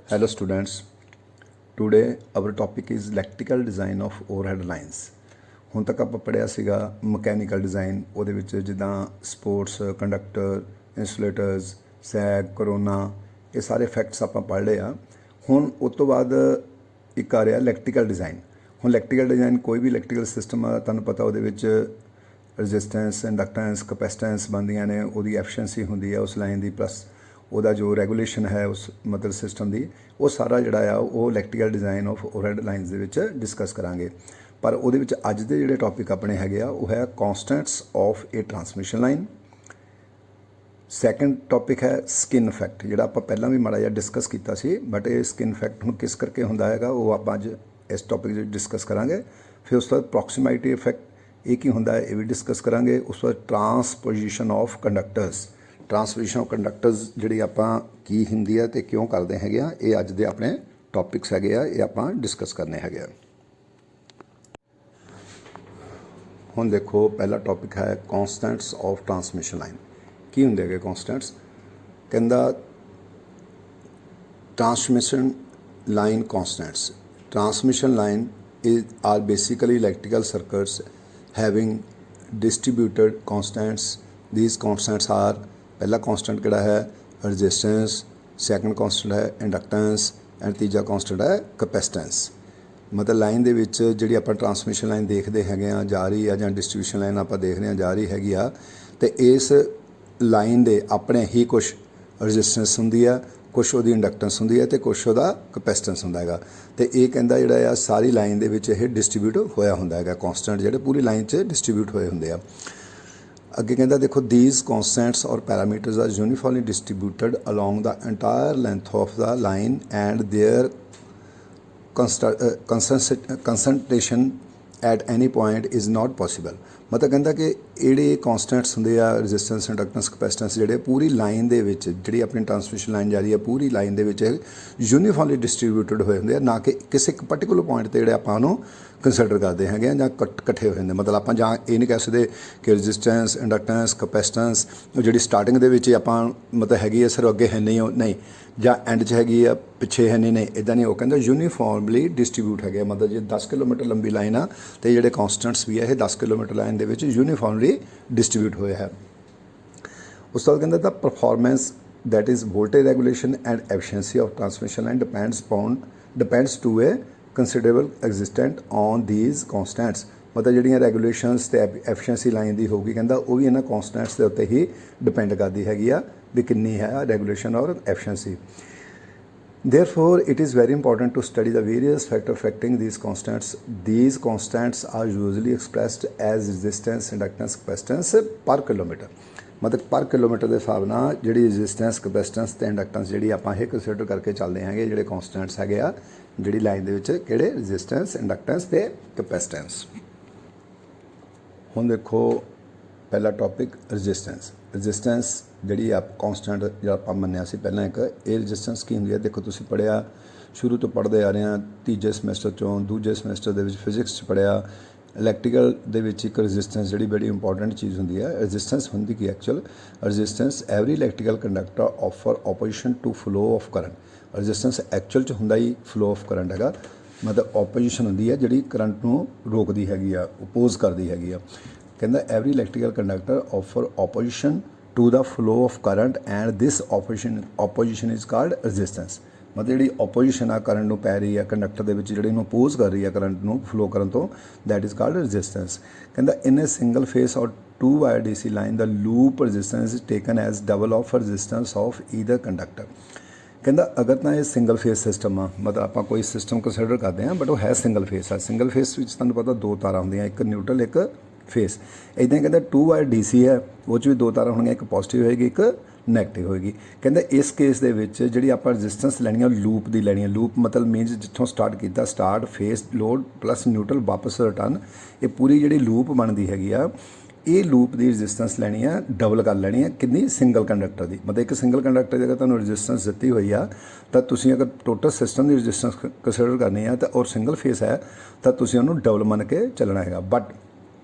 Hello students, today our topic is electrical design of overhead lines। ਹੁਣ ਤੱਕ ਆਪਾਂ ਪੜ੍ਹਿਆ ਸੀਗਾ ਮਕੈਨੀਕਲ ਡਿਜ਼ਾਈਨ, ਉਹਦੇ ਵਿੱਚ ਜਿੱਦਾਂ ਸਪੋਰਟਸ, ਕੰਡਕਟਰ, ਇੰਸੂਲੇਟਰਸ, ਸੈਗ, ਕਰੋਨਾ, ਇਹ ਸਾਰੇ ਇਫੈਕਟਸ ਆਪਾਂ ਪੜ੍ਹ ਲਏ ਆ। ਹੁਣ ਉਸ ਤੋਂ ਬਾਅਦ ਇੱਕ ਆ ਰਿਹਾ ਇਲੈਕਟ੍ਰੀਕਲ ਡਿਜ਼ਾਈਨ। ਹੁਣ ਇਲੈਕਟ੍ਰੀਕਲ ਡਿਜ਼ਾਈਨ ਕੋਈ ਵੀ ਇਲੈਕਟ੍ਰੀਕਲ ਸਿਸਟਮ ਆ, ਤੁਹਾਨੂੰ ਪਤਾ ਉਹਦੇ ਵਿੱਚ ਰੈਜ਼ਿਸਟੈਂਸ, ਇੰਡਕਟੈਂਸ, ਕਪੈਸਿਟੈਂਸ ਬਣਦੀਆਂ ਨੇ, ਉਹਦੀ ਐਫੀਸ਼ੀਐਂਸੀ ਹੁੰਦੀ ਹੈ ਉਸ ਲਾਈਨ ਦੀ, ਪਲੱਸ ਉਹਦਾ ਜੋ ਰੈਗੂਲੇਸ਼ਨ ਹੈ ਉਸ ਮਤਲਬ ਸਿਸਟਮ ਦੀ, ਉਹ ਸਾਰਾ ਜਿਹੜਾ ਆ ਉਹ electrical design of overhead lines ਦੇ ਵਿੱਚ ਡਿਸਕਸ ਕਰਾਂਗੇ। ਪਰ ਉਹਦੇ ਵਿੱਚ ਅੱਜ ਦੇ ਜਿਹੜੇ ਟੌਪਿਕ ਆਪਣੇ ਹੈਗੇ ਆ ਉਹ ਹੈ constants of a transmission line. Second topic ਹੈ ਸਕਿਨ ਇਫੈਕਟ, ਜਿਹੜਾ ਆਪਾਂ ਪਹਿਲਾਂ ਵੀ ਮਾੜਾ ਜਿਹਾ ਡਿਸਕਸ ਕੀਤਾ ਸੀ, ਬਟ ਇਹ ਸਕਿਨ ਇਫੈਕਟ ਹੁਣ ਕਿਸ ਕਰਕੇ ਹੁੰਦਾ ਹੈਗਾ ਉਹ ਆਪਾਂ ਅੱਜ ਇਸ ਟੌਪਿਕ ਵਿੱਚ ਡਿਸਕਸ ਕਰਾਂਗੇ। ਫਿਰ ਉਸ ਤੋਂ ਬਾਅਦ ਪ੍ਰੋਕਸੀਮੈਲਿਟੀ ਇਫੈਕਟ, ਇਹ ਕੀ ਹੁੰਦਾ ਹੈ ਇਹ ਵੀ ਡਿਸਕਸ ਕਰਾਂਗੇ। ਉਸ ਤੋਂ ਬਾਅਦ ਟਰਾਂਸਪੋਜੀਸ਼ਨ ਆਫ ਕੰਡਕਟਰਸ, ਟਰਾਂਸਪੋਜੀਸ਼ਨ ਆਫ ਕੰਡਕਟਰਸ ਜਿਹੜੀ ਆਪਾਂ ਕੀ ਹੁੰਦੀ ਹੈ ਅਤੇ ਕਿਉਂ ਕਰਦੇ ਹੈਗੇ ਆ, ਇਹ ਅੱਜ ਦੇ ਆਪਣੇ ਟੌਪਿਕਸ ਹੈਗੇ ਆ, ਇਹ ਆਪਾਂ ਡਿਸਕਸ ਕਰਨੇ ਹੈਗੇ ਆ। ਹੁਣ ਦੇਖੋ ਪਹਿਲਾ ਟੌਪਿਕ ਹੈ ਕੌਂਸਟੈਂਟਸ ਆਫ ਟਰਾਂਸਮਿਸ਼ਨ ਲਾਈਨ। ਕੀ ਹੁੰਦੇ ਹੈਗੇ ਕੌਂਸਟੈਂਟਸ? ਕਹਿੰਦਾ transmission line constants. Transmission line are basically electrical circuits having distributed constants. These constants are, पहला constant किहड़ा है resistance, second constant है inductance and तीजा constant है capacitance। मतलब लाइन ਦੇ ਵਿੱਚ ਜਿਹੜੀ ਆਪਾਂ ਟਰਾਂਸਮਿਸ਼ਨ ਲਾਈਨ ਦੇਖਦੇ ਹੈਗੇ ਆ ਜਾ ਰਹੀ ਆ, ਜਾਂ ਡਿਸਟ੍ਰੀਬਿਊਸ਼ਨ ਲਾਈਨ ਆਪਾਂ ਦੇਖ ਰਹੇ ਆ ਜਾ ਰਹੀ ਹੈਗੀ ਆ, ਤੇ ਇਸ ਲਾਈਨ ਦੇ ਆਪਣੇ ਹੀ ਕੁਝ ਰੈਜ਼ਿਸਟੈਂਸ ਹੁੰਦੀ ਆ, ਕੁਛ ਉਹਦੀ ਇੰਡਕਟੈਂਸ ਹੁੰਦੀ ਹੈ ਅਤੇ ਕੁਛ ਉਹਦਾ ਕਪੈਸਿਟੈਂਸ ਹੁੰਦਾ ਹੈਗਾ। ਅਤੇ ਇਹ ਕਹਿੰਦਾ ਜਿਹੜਾ ਆ ਸਾਰੀ ਲਾਈਨ ਦੇ ਵਿੱਚ ਇਹ ਡਿਸਟਰੀਬਿਊਟ ਹੋਇਆ ਹੁੰਦਾ ਹੈਗਾ, ਕੌਂਸਟੈਂਟ ਜਿਹੜੇ ਪੂਰੀ ਲਾਈਨ 'ਚ ਡਿਸਟਰੀਬਿਊਟ ਹੋਏ ਹੁੰਦੇ ਆ। ਅੱਗੇ ਕਹਿੰਦਾ ਦੇਖੋ ਦੀਜ਼ ਕੌਂਸਟੈਂਟਸ ਔਰ parameters are uniformly distributed along the entire length of the line and their concentration at any point is not possible. ਮਤਲਬ ਕਹਿੰਦਾ ਕਿ ਜਿਹੜੇ ਕੌਂਸਟੈਂਟਸ ਹੁੰਦੇ ਆ ਰੈਜ਼ਿਸਟੈਂਸ, ਇੰਡਕਟੈਂਸ, ਕਪੈਸਿਟੈਂਸ, ਜਿਹੜੇ ਪੂਰੀ ਲਾਈਨ ਦੇ ਵਿੱਚ ਜਿਹੜੀ ਆਪਣੀ ਟਰਾਂਸਮਿਸ਼ਨ ਲਾਈਨ ਜਾ ਰਹੀ ਹੈ ਪੂਰੀ ਲਾਈਨ ਦੇ ਵਿੱਚ ਯੂਨੀਫਾਰਮਲੀ ਡਿਸਟਰੀਬਿਊਟਡ ਹੋਏ ਹੁੰਦੇ ਆ, ਨਾ ਕਿ ਕਿਸੇ ਇੱਕ ਪਰਟੀਕੂਲਰ ਪੁਆਇੰਟ 'ਤੇ ਜਿਹੜੇ ਆਪਾਂ ਉਹਨੂੰ ਕੰਸੀਡਰ ਕਰਦੇ ਹੈਗੇ ਆ ਜਾਂ ਇਕੱਠੇ ਹੋਏ ਹੁੰਦੇ। ਮਤਲਬ ਆਪਾਂ ਜਾਂ ਇਹ ਨਹੀਂ ਕਹਿ ਸਕਦੇ ਕਿ ਰੈਜ਼ਿਸਟੈਂਸ, ਇੰਡਕਟੈਂਸ, ਕਪੈਸਿਟੈਂਸ ਜਿਹੜੀ ਸਟਾਰਟਿੰਗ ਦੇ ਵਿੱਚ ਆਪਾਂ ਮਤਲਬ ਹੈਗੀ ਹੈ ਸਰ ਅੱਗੇ ਹੈ ਨਹੀਂ, ਜਾਂ ਐਂਡ 'ਚ ਹੈਗੀ ਆ ਪਿੱਛੇ ਹੈ ਨਹੀਂ, ਇੱਦਾਂ ਨਹੀਂ। ਉਹ ਕਹਿੰਦਾ ਯੂਨੀਫਾਰਮਲੀ ਡਿਸਟਰੀਬਿਊਟ ਹੈਗੇ, ਮਤਲਬ ਜੇ 10 ਕਿਲੋਮੀਟਰ ਲੰਬੀ ਲਾਈਨ ਆ ਅਤੇ ਜਿਹੜੇ ਕੌਂਸਟੈਂਟਸ ਵੀ ਆ ਇਹ 10 ਕਿਲੋਮੀਟਰ ਲਾਈਨ ਦੇ ਵਿੱਚ ਯੂਨੀਫਾਰਮਲੀ ਡਿਸਟਰੀਬਿਊਟ ਹੋਇਆ ਹੈ। ਉਸ ਤੋਂ ਬਾਅਦ ਕਹਿੰਦਾ ਤਾਂ performance that is voltage regulation and efficiency of transmission line depends to a considerable extent on these constants। ਮਤਲਬ ਜਿਹੜੀਆਂ ਰੈਗੂਲੇਸ਼ਨਸ ਅਤੇ ਐਫੀਸ਼ੀਐਂਸੀ ਲਾਈਨ ਦੀ ਹੋਊਗੀ ਕਹਿੰਦਾ ਉਹ ਵੀ ਇਹਨਾਂ ਕੌਂਸਟੈਂਟਸ ਦੇ ਉੱਤੇ ਹੀ ਡਿਪੈਂਡ ਕਰਦੀ ਹੈਗੀ ਆ ਵੀ ਕਿੰਨੀ ਹੈ ਰੈਗੂਲੇਸ਼ਨ ਔਰ efficiency. Therefore, it is very important to study the various factors affecting these constants. These constants are usually expressed as resistance, inductance, capacitance per kilometer। ਮਤਲਬ ਪਰ ਕਿਲੋਮੀਟਰ ਦੇ ਹਿਸਾਬ ਨਾਲ ਜਿਹੜੀ ਰੈਜ਼ਿਸਟੈਂਸ, ਕਪੈਸਿਟੈਂਸ ਅਤੇ ਇੰਡਕਟੈਂਸ ਜਿਹੜੀ ਆਪਾਂ ਇਹ ਕੰਸੀਡਰ ਕਰਕੇ ਚੱਲਦੇ ਹੈਗੇ ਜਿਹੜੇ ਕੌਂਸਟੈਂਟਸ ਹੈਗੇ ਆ ਜਿਹੜੀ ਲਾਈਨ ਦੇ ਵਿੱਚ, ਕਿਹੜੇ ਰੈਜ਼ਿਸਟੈਂਸ, ਇੰਡਕਟੈਂਸ ਅਤੇ ਕਪੈਸਿਟੈਂਸ। ਹੁਣ ਦੇਖੋ ਪਹਿਲਾ ਟੌਪਿਕ ਰੈਜ਼ਿਸਟੈਂਸ। ਰੈਜ਼ਿਸਟੈਂਸ ਜਿਹੜੀ ਆ ਕੌਂਸਟੈਂਟ ਜਿਹੜਾ ਆਪਾਂ ਮੰਨਿਆ ਸੀ ਪਹਿਲਾਂ ਇੱਕ, ਇਹ ਰੈਜ਼ਿਸਟੈਂਸ ਕੀ ਹੁੰਦੀ ਹੈ? ਦੇਖੋ ਤੁਸੀਂ ਪੜ੍ਹਿਆ, ਸ਼ੁਰੂ ਤੋਂ ਪੜ੍ਹਦੇ ਆ ਰਹੇ ਹਾਂ, ਤੀਜੇ ਸਮੈਸਟਰ 'ਚੋਂ, ਦੂਜੇ ਸਮੈਸਟਰ ਦੇ ਵਿੱਚ ਫਿਜ਼ਿਕਸ 'ਚ ਪੜ੍ਹਿਆ। ਇਲੈਕਟ੍ਰੀਕਲ ਦੇ ਵਿੱਚ ਇੱਕ ਰੈਜ਼ਿਸਟੈਂਸ ਜਿਹੜੀ ਬੜੀ ਇੰਪੋਰਟੈਂਟ ਚੀਜ਼ ਹੁੰਦੀ ਹੈ। ਰੈਜ਼ਿਸਟੈਂਸ ਹੁੰਦੀ ਕੀ actual? Resistance every electrical conductor offer opposition to flow of current. Resistance actual 'ਚ ਹੁੰਦਾ ਹੀ ਫਲੋ ਆਫ ਕਰੰਟ ਹੈਗਾ, ਮਤਲਬ ਓਪੋਜੀਸ਼ਨ ਹੁੰਦੀ ਹੈ ਜਿਹੜੀ ਕਰੰਟ ਨੂੰ ਰੋਕਦੀ ਹੈਗੀ ਆ, ਓਪੋਜ਼ ਕਰਦੀ ਹੈਗੀ ਆ। ਕਹਿੰਦਾ every electrical conductor offer opposition to the flow of current and this opposition is called resistance. ਮਤਲਬ ਜਿਹੜੀ ਓਪੋਜੀਸ਼ਨ ਆ ਕਰੰਟ ਨੂੰ ਪੈ ਰਹੀ ਹੈ ਕੰਡਕਟਰ ਦੇ ਵਿੱਚ, ਜਿਹੜੀ ਇਹਨੂੰ ਅਪੋਜ਼ ਕਰ ਰਹੀ ਹੈ ਕਰੰਟ ਨੂੰ ਫਲੋ ਕਰਨ ਤੋਂ, ਦੈਟ ਇਜ਼ ਕਾਲਡ ਰੈਜ਼ਿਸਟੈਂਸ। ਕਹਿੰਦਾ in a single phase or two wire DC line the loop resistance is taken as double of resistance of either conductor. ਕਹਿੰਦਾ ਅਗਰ ਤਾਂ ਇਹ ਸਿੰਗਲ ਫੇਸ ਸਿਸਟਮ ਆ, ਮਤਲਬ ਆਪਾਂ ਕੋਈ ਸਿਸਟਮ ਕੰਸੀਡਰ ਕਰਦੇ ਹਾਂ ਬਟ ਉਹ ਹੈ ਸਿੰਗਲ ਫੇਸ ਆ। ਸਿੰਗਲ ਫੇਸ ਵਿੱਚ ਤੁਹਾਨੂੰ ਪਤਾ ਦੋ ਤਾਰਾਂ ਹੁੰਦੀਆਂ, ਇੱਕ ਨਿਊਟਰਲ, ਇੱਕ ਫੇਸ। ਇੱਦਾਂ ਕਹਿੰਦਾ 2 ਵਾਇਰ DC ਹੈ, ਉਹ 'ਚ ਵੀ ਦੋ ਤਾਰਾਂ ਹੋਣਗੀਆਂ, ਇੱਕ ਪੋਜ਼ੀਟਿਵ ਹੋਏਗੀ, ਇੱਕ ਨੈਗੇਟਿਵ ਹੋਏਗੀ। ਕਹਿੰਦਾ ਇਸ ਕੇਸ ਦੇ ਵਿੱਚ ਜਿਹੜੀ ਆਪਾਂ ਰੈਜ਼ਿਸਟੈਂਸ ਲੈਣੀ ਆ ਲੂਪ ਦੀ ਲੈਣੀ ਆ। ਲੂਪ ਮਤਲਬ ਮੀਨਸ ਜਿੱਥੋਂ ਸਟਾਰਟ ਕੀਤਾ, start, face, load plus neutral, ਵਾਪਸ ਰਿਟਰਨ, ਇਹ ਪੂਰੀ ਜਿਹੜੀ ਲੂਪ ਬਣਦੀ ਹੈਗੀ ਆ, ਇਹ ਲੂਪ ਦੀ ਰੈਜ਼ਿਸਟੈਂਸ ਲੈਣੀ ਆ ਡਬਲ ਕਰ ਲੈਣੀ ਆ ਕਿੰਨੀ? ਸਿੰਗਲ ਕੰਡਕਟਰ ਦੀ। ਮਤਲਬ ਇੱਕ ਸਿੰਗਲ ਕੰਡਕਟਰ ਦੀ ਅਗਰ ਤੁਹਾਨੂੰ ਰੈਜ਼ਿਸਟੈਂਸ ਦਿੱਤੀ ਹੋਈ ਆ ਤਾਂ ਤੁਸੀਂ ਅਗਰ ਟੋਟਲ ਸਿਸਟਮ ਦੀ ਰੈਜ਼ਿਸਟੈਂਸ ਕੰਸੀਡਰ ਕਰਨੀ ਆ ਤਾਂ ਔਰ ਸਿੰਗਲ ਫੇਸ ਹੈ ਤਾਂ ਤੁਸੀਂ ਉਹਨੂੰ ਡਬਲ ਮੰਨ ਕੇ ਚੱਲਣਾ ਹੈਗਾ। ਬਟ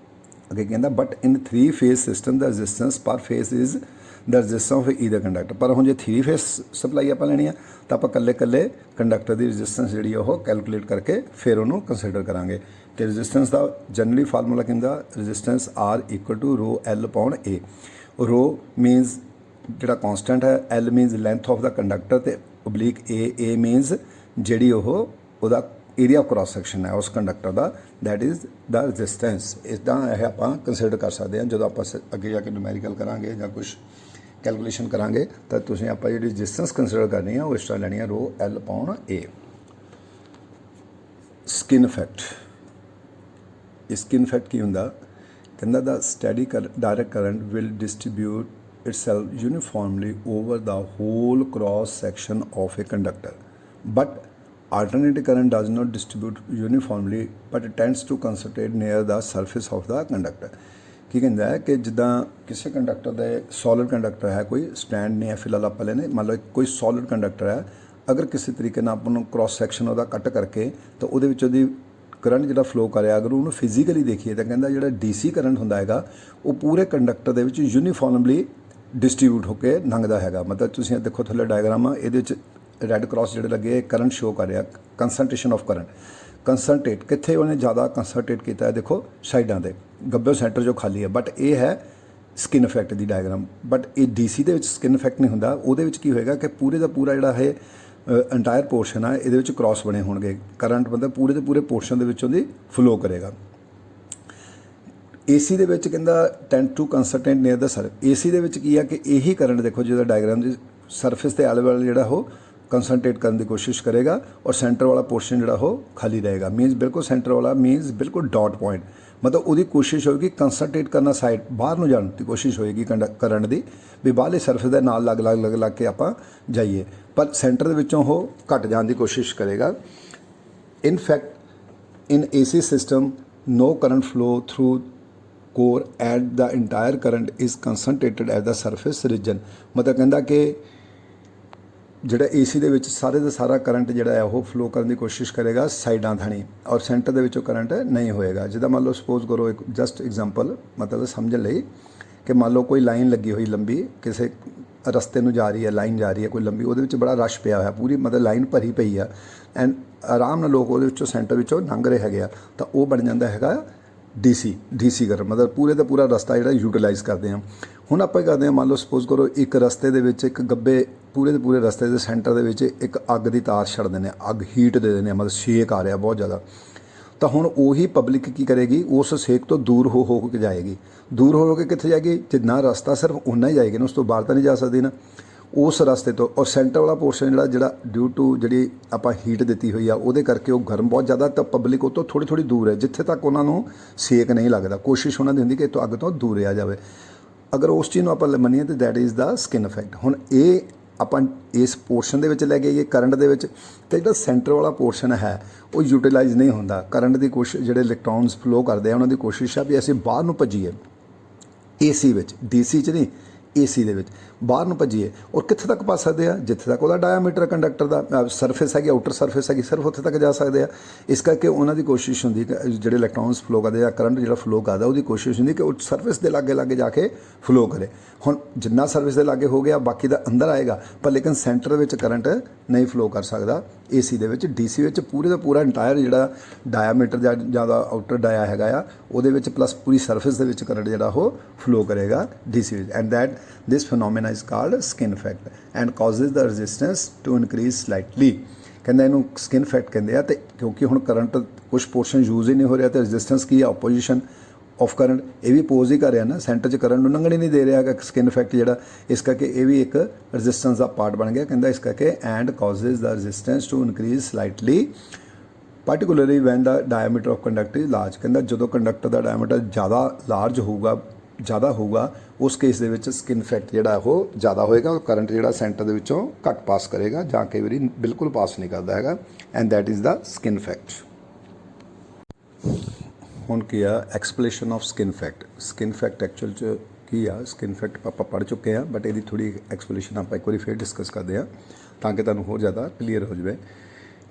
ਅੱਗੇ ਕਹਿੰਦਾ ਬਟ ਇਨ 3 phase ਸਿਸਟਮ ਦਾ resistance per phase is the resistance of either conductor. पर हुण जे 3 फेस सप्लाई आपां लैणी आ तां आपां कल्ले कल्ले कंडक्टर की रजिस्टेंस जिहड़ी ओह कैलकुलेट करके फिर उहनूं कंसीडर करांगे। तो रजिस्टेंस का जनरली फार्मूला किंदा resistance are equal to rho L upon A. Rho means जिहड़ा कॉन्सटेंट है, L means length of the conductor, तो ओबलीक ए मीनस जिहड़ी ओह उहदा एरिया ऑफ क्रॉस सैक्शन है उस कंडक्टर का, दैट इज़ द रजिस्टेंस। इदा यह आप कंसीडर कर सकते हैं जो आप अगे जाके न्यूमैरिकल करांगे या कुछ कैलकुलेशन करांगे तो तुसीं आप जी रजिस्टेंस कंसीडर करनी है वो इस तरह लैनी है rho L upon A. Skin effect, skin effect की हुंदा कहंदा the steady direct current will distribute itself uniformly over the whole cross section of a conductor, but alternating current does not distribute uniformly but tends to concentrate near the surface of the conductor। ਕੀ ਕਹਿੰਦਾ ਹੈ ਕਿ ਜਿੱਦਾਂ ਕਿਸੇ conductor ਦੇ solid conductor ਹੈ, ਕੋਈ stand ਨਹੀਂ ਹੈ ਫਿਲਹਾਲ ਆਪਾਂ ਲੈਨੇ, ਮੰਨ ਲਓ ਕੋਈ ਸੋਲਿਡ ਕੰਡਕਟਰ ਹੈ, ਅਗਰ ਕਿਸੇ ਤਰੀਕੇ ਨਾਲ ਆਪਾਂ ਨੂੰ ਕ੍ਰਾਸ ਸੈਕਸ਼ਨ ਉਹਦਾ ਕੱਟ ਕਰਕੇ ਤਾਂ ਉਹਦੇ ਵਿੱਚ ਉਹਦੀ ਕਰੰਟ ਜਿਹੜਾ ਫਲੋ ਕਰਿਆ, ਅਗਰ ਉਹਨੂੰ ਫਿਜ਼ੀਕਲੀ ਦੇਖੀਏ ਤਾਂ ਕਹਿੰਦਾ ਜਿਹੜਾ ਡੀਸੀ ਕਰੰਟ ਹੁੰਦਾ ਹੈਗਾ ਉਹ ਪੂਰੇ ਕੰਡਕਟਰ ਦੇ ਵਿੱਚ ਯੂਨੀਫਾਰਮਲੀ ਡਿਸਟਰੀਬਿਊਟ ਹੋ ਕੇ ਲੰਘਦਾ ਹੈਗਾ। ਮਤਲਬ ਤੁਸੀਂ ਦੇਖੋ ਥੱਲੇ ਡਾਇਗਰਾਮ ਆ, ਇਹਦੇ ਵਿੱਚ ਰੈੱਡ क्रॉस ਜਿਹੜੇ ਲੱਗੇ करंट शो कर रहा, कंसनट्रेशन ऑफ करंट, कंसनट्रेट कितने उन्हें ज़्यादा कंसनट्रेट किया है, देखो साइडों से गब्बे सेंटर जो खाली है, बट ये है स्किन इफैक्ट की डायग्राम। बट ये DC के स्किन इफैक्ट नहीं होंदा, वो की होएगा कि पूरे का पूरा जोड़ा है इंटायर पोर्शन है ये क्रॉस बने होंगे, करंट मतलब पूरे के पूरे पोर्शन के फ्लो करेगा। AC ਦੇ ਵਿੱਚ ਕਹਿੰਦਾ tend to concentrate near the surface. AC ਦੇ ਵਿੱਚ ਕੀ ਆ ਕਿ ਇਹੀ ਕਰੰਟ ਦੇਖੋ ਜਿਹਦਾ ਡਾਇਗਰਾਮ ਦੀ ਸਰਫੇਸ ਦੇ ਆਲੇ ਦੁਆਲੇ ਜਿਹੜਾ ਉਹ कंसनट्रेट करने की कोशिश करेगा और सेंटर वाला पोर्शन जोड़ा हो खाली रहेगा। मीनस बिल्कुल सेंटर वाला मीनस बिल्कुल डॉट पॉइंट, मतलब वो कोशिश होगी कंसनट्रेट करना साइड बाहर ਨੂੰ जाने की कोशिश होएगी करंट की भी बाहरले सरफेस के नाल लग के आप जाइए, पर सेंटर के विचों हो घट जाने की कोशिश करेगा। In fact in AC system no current flow through core at the entire current is concentrated at the surface region. मतलब कहता कि ਜਿਹੜਾ AC ਦੇ ਵਿੱਚ ਸਾਰੇ ਦਾ ਸਾਰਾ ਕਰੰਟ ਜਿਹੜਾ ਹੈ ਉਹ ਫਲੋ ਕਰਨ ਦੀ ਕੋਸ਼ਿਸ਼ ਕਰੇਗਾ ਸਾਈਡਾਂ ਥਾਣੀ, ਔਰ ਸੈਂਟਰ ਦੇ ਵਿੱਚੋਂ ਕਰੰਟ ਨਹੀਂ ਹੋਏਗਾ। ਜਿੱਦਾਂ ਮੰਨ ਲਓ ਸਪੋਜ਼ ਕਰੋ ਇੱਕ ਜਸਟ ਐਗਜ਼ਾਮਪਲ ਮਤਲਬ ਸਮਝਣ ਲਈ ਕਿ ਮੰਨ ਲਓ ਕੋਈ ਲਾਈਨ ਲੱਗੀ ਹੋਈ ਲੰਬੀ ਕਿਸੇ ਰਸਤੇ ਨੂੰ ਜਾ ਰਹੀ ਹੈ, ਲਾਈਨ ਜਾ ਰਹੀ ਹੈ ਕੋਈ ਲੰਬੀ, ਉਹਦੇ ਵਿੱਚ ਬੜਾ ਰਸ਼ ਪਿਆ ਹੋਇਆ, ਪੂਰੀ ਮਤਲਬ ਲਾਈਨ ਭਰੀ ਪਈ ਆ ਐਂਡ ਆਰਾਮ ਨਾਲ ਲੋਕ ਉਹਦੇ ਵਿੱਚੋਂ ਸੈਂਟਰ ਵਿੱਚੋਂ ਲੰਘ ਰਹੇ ਹੈਗੇ ਆ, ਤਾਂ ਉਹ ਬਣ ਜਾਂਦਾ ਹੈਗਾ DC ਕਰੰਟ, ਮਤਲਬ ਪੂਰੇ ਦਾ ਪੂਰਾ ਰਸਤਾ ਜਿਹੜਾ ਯੂਟਿਲਾਈਜ਼ ਕਰਦੇ ਆ। ਹੁਣ ਆਪਾਂ ਕੀ ਕਰਦੇ ਹਾਂ, ਮੰਨ ਲਓ ਸਪੋਜ਼ ਕਰੋ ਇੱਕ ਰਸਤੇ ਦੇ ਵਿੱਚ ਇੱਕ ਗੱਬੇ ਪੂਰੇ ਦੇ ਪੂਰੇ ਰਸਤੇ ਦੇ ਸੈਂਟਰ ਦੇ ਵਿੱਚ ਇੱਕ ਅੱਗ ਦੀ ਤਾਰ ਛੱਡ ਦਿੰਦੇ ਆ, ਅੱਗ ਹੀਟ ਦੇ ਦਿੰਦੇ ਆ, ਮਤਲਬ ਸੇਕ ਆ ਰਿਹਾ ਬਹੁਤ ਜ਼ਿਆਦਾ। ਤਾਂ ਹੁਣ ਉਹੀ ਪਬਲਿਕ ਕੀ ਕਰੇਗੀ, ਉਸ ਸੇਕ ਤੋਂ ਦੂਰ ਹੋ ਕੇ ਜਾਏਗੀ। ਦੂਰ ਹੋ ਕੇ ਕਿੱਥੇ ਜਾਏਗੀ, ਜਿੰਨਾ ਰਸਤਾ ਸਿਰਫ ਉਨਾ ਹੀ ਜਾਏਗੀ ਨਾ, ਉਸ ਤੋਂ ਬਾਹਰ ਤਾਂ ਨਹੀਂ ਜਾ ਸਕਦੀ ਨਾ ਉਸ ਰਸਤੇ ਤੋਂ। ਔਰ ਸੈਂਟਰ ਵਾਲਾ ਪੋਰਸ਼ਨ ਜਿਹੜਾ ਡਿਊ ਟੂ ਜਿਹੜੀ ਆਪਾਂ ਹੀਟ ਦਿੱਤੀ ਹੋਈ ਆ ਉਹਦੇ ਕਰਕੇ ਉਹ ਗਰਮ ਬਹੁਤ ਜ਼ਿਆਦਾ, ਤਾਂ ਪਬਲਿਕ ਉਹ ਤੋਂ ਥੋੜ੍ਹੀ ਦੂਰ ਹੈ, ਜਿੱਥੇ ਤੱਕ ਉਹਨਾਂ ਨੂੰ ਸੇਕ ਨਹੀਂ ਲੱਗਦਾ। ਕੋਸ਼ਿਸ਼ ਉਹਨਾਂ ਦੀ ਹੁੰਦੀ ਕਿ ਅੱਗ ਤੋਂ ਦੂਰ ਰਿਹਾ ਜਾਵੇ। ਅਗਰ ਉਸ ਚੀਜ਼ ਨੂੰ ਆਪਾਂ ਮੰਨੀਏ ਤਾਂ that is the skin effect. ਹੁਣ ਇਹ ਆਪਾਂ ਇਸ ਪੋਰਸ਼ਨ ਦੇ ਵਿੱਚ ਲੈ ਕੇ ਆਈਏ ਕਰੰਟ ਦੇ ਵਿੱਚ, ਤਾਂ ਜਿਹੜਾ ਸੈਂਟਰ ਵਾਲਾ ਪੋਰਸ਼ਨ ਹੈ ਉਹ ਯੂਟੀਲਾਈਜ਼ ਨਹੀਂ ਹੁੰਦਾ। ਕਰੰਟ ਦੀ ਕੋਸ਼ਿਸ਼ ਜਿਹੜੇ ਇਲੈਕਟ੍ਰੋਨਸ ਫਲੋ ਕਰਦੇ ਆ ਉਹਨਾਂ ਦੀ ਕੋਸ਼ਿਸ਼ ਆ ਵੀ ਅਸੀਂ ਬਾਹਰ ਨੂੰ ਭੱਜੀਏ, AC ਵਿੱਚ, DC 'ਚ ਨਹੀਂ AC ਦੇ ਵਿੱਚ ਬਾਹਰ ਨੂੰ ਭੱਜੀਏ। ਔਰ ਕਿੱਥੇ ਤੱਕ ਭੱਜ ਸਕਦੇ ਆ, ਜਿੱਥੇ ਤੱਕ ਉਹਦਾ ਡਾਇਆਮੀਟਰ ਕੰਡਕਟਰ ਦਾ ਸਰਫੇਸ ਹੈਗੀ, ਆਊਟਰ ਸਰਫੇਸ ਹੈਗੀ, ਸਿਰਫ ਉੱਥੇ ਤੱਕ ਜਾ ਸਕਦੇ ਆ। ਇਸ ਕਰਕੇ ਉਹਨਾਂ ਦੀ ਕੋਸ਼ਿਸ਼ ਹੁੰਦੀ ਕਿ ਜਿਹੜੇ ਇਲੈਕਟ੍ਰੋਨਸ ਫਲੋ ਕਰਦੇ ਆ, ਕਰੰਟ ਜਿਹੜਾ ਫਲੋ ਕਰਦਾ ਉਹਦੀ ਕੋਸ਼ਿਸ਼ ਹੁੰਦੀ ਕਿ ਉਹ ਸਰਫੇਸ ਦੇ ਲਾਗੇ ਜਾ ਕੇ ਫਲੋ ਕਰੇ। ਹੁਣ ਜਿੰਨਾ ਸਰਫੇਸ ਦੇ ਲਾਗੇ ਹੋ ਗਿਆ ਬਾਕੀ ਦਾ ਅੰਦਰ ਆਏਗਾ, ਪਰ ਲੇਕਿਨ ਸੈਂਟਰ ਵਿੱਚ ਕਰੰਟ ਨਹੀਂ ਫਲੋ ਕਰ ਸਕਦਾ AC ਦੇ ਵਿੱਚ। DC ਵਿੱਚ ਪੂਰੇ ਦਾ ਪੂਰਾ ਇੰਟਾਇਰ ਜਿਹੜਾ ਡਾਇਆਮੀਟਰ ਜਾਂ ਜ਼ਿਆਦਾ ਆਊਟਰ ਡਾਇਆ ਹੈਗਾ ਆ ਉਹਦੇ ਵਿੱਚ ਪਲੱਸ ਪੂਰੀ ਸਰਫੇਸ ਦੇ ਵਿੱਚ ਕਰੰਟ ਜਿਹੜਾ ਉਹ ਫਲੋ ਕਰੇਗਾ DC ਵਿੱਚ। And that this phenomena is called skin effect and causes the resistance to increase slightly। ਕਹਿੰਦਾ ਇਹਨੂੰ ਸਕਿਨ ਇਫੈਕਟ ਕਹਿੰਦੇ ਆ। ਤੇ ਕਿਉਂਕਿ ਹੁਣ ਕਰੰਟ ਕੁਛ ਪੋਰਸ਼ਨ ਯੂਜ਼ ਹੀ ਨਹੀਂ ਹੋ ਰਿਹਾ ਤੇ ਰੈਜ਼ਿਸਟੈਂਸ ਕੀ ਆ, ਆਪੋਜੀਸ਼ਨ ਆਫ ਕਰੰਟ, ਇਹ ਵੀ ਅਪੋਜ਼ ਹੀ ਕਰ ਰਿਹਾ ਨਾ, ਸੈਂਟਰ 'ਚ ਕਰੰਟ ਨੂੰ ਲੰਘਣ ਹੀ ਨਹੀਂ ਦੇ ਰਿਹਾ ਹੈਗਾ ਸਕਿਨ ਇਫੈਕਟ ਜਿਹੜਾ। ਇਸ ਕਰਕੇ ਇਹ ਵੀ ਇੱਕ ਰੈਜ਼ਿਸਟੈਂਸ ਦਾ ਪਾਰਟ ਬਣ ਗਿਆ। ਕਹਿੰਦਾ ਇਸ ਕਰਕੇ and causes the resistance to increase slightly particularly when the diameter of conductor is large। ਕਹਿੰਦਾ ਜਦੋਂ ਕੰਡਕਟਰ ਦਾ ਡਾਇਆਮੀਟਰ ਜ਼ਿਆਦਾ ਹੋਊਗਾ ਉਸ ਕੇਸ ਦੇ ਵਿੱਚ ਸਕਿਨ ਇਫੈਕਟ ਜਿਹੜਾ ਉਹ ਜ਼ਿਆਦਾ ਹੋਏਗਾ, ਕਰੰਟ ਜਿਹੜਾ ਸੈਂਟਰ ਦੇ ਵਿੱਚੋਂ ਘੱਟ ਪਾਸ ਕਰੇਗਾ ਜਾਂ ਕਈ ਵਾਰੀ ਬਿਲਕੁਲ ਪਾਸ ਨਹੀਂ ਕਰਦਾ ਹੈਗਾ। And that is the skin effect. ਹੁਣ ਕੀ ਆ explanation of skin effect. Skin effect actual 'ਚ ਕੀ ਆ, ਸਕਿਨ ਇਫੈਕਟ ਆਪਾਂ ਪੜ੍ਹ ਚੁੱਕੇ ਹਾਂ, ਬਟ ਇਹਦੀ ਥੋੜ੍ਹੀ ਐਕਸਪਲੇਸ਼ਨ ਆਪਾਂ ਇੱਕ ਵਾਰੀ ਫਿਰ ਡਿਸਕਸ ਕਰਦੇ ਹਾਂ ਤਾਂ ਕਿ ਤੁਹਾਨੂੰ ਹੋਰ ਜ਼ਿਆਦਾ ਕਲੀਅਰ ਹੋ ਜਾਵੇ।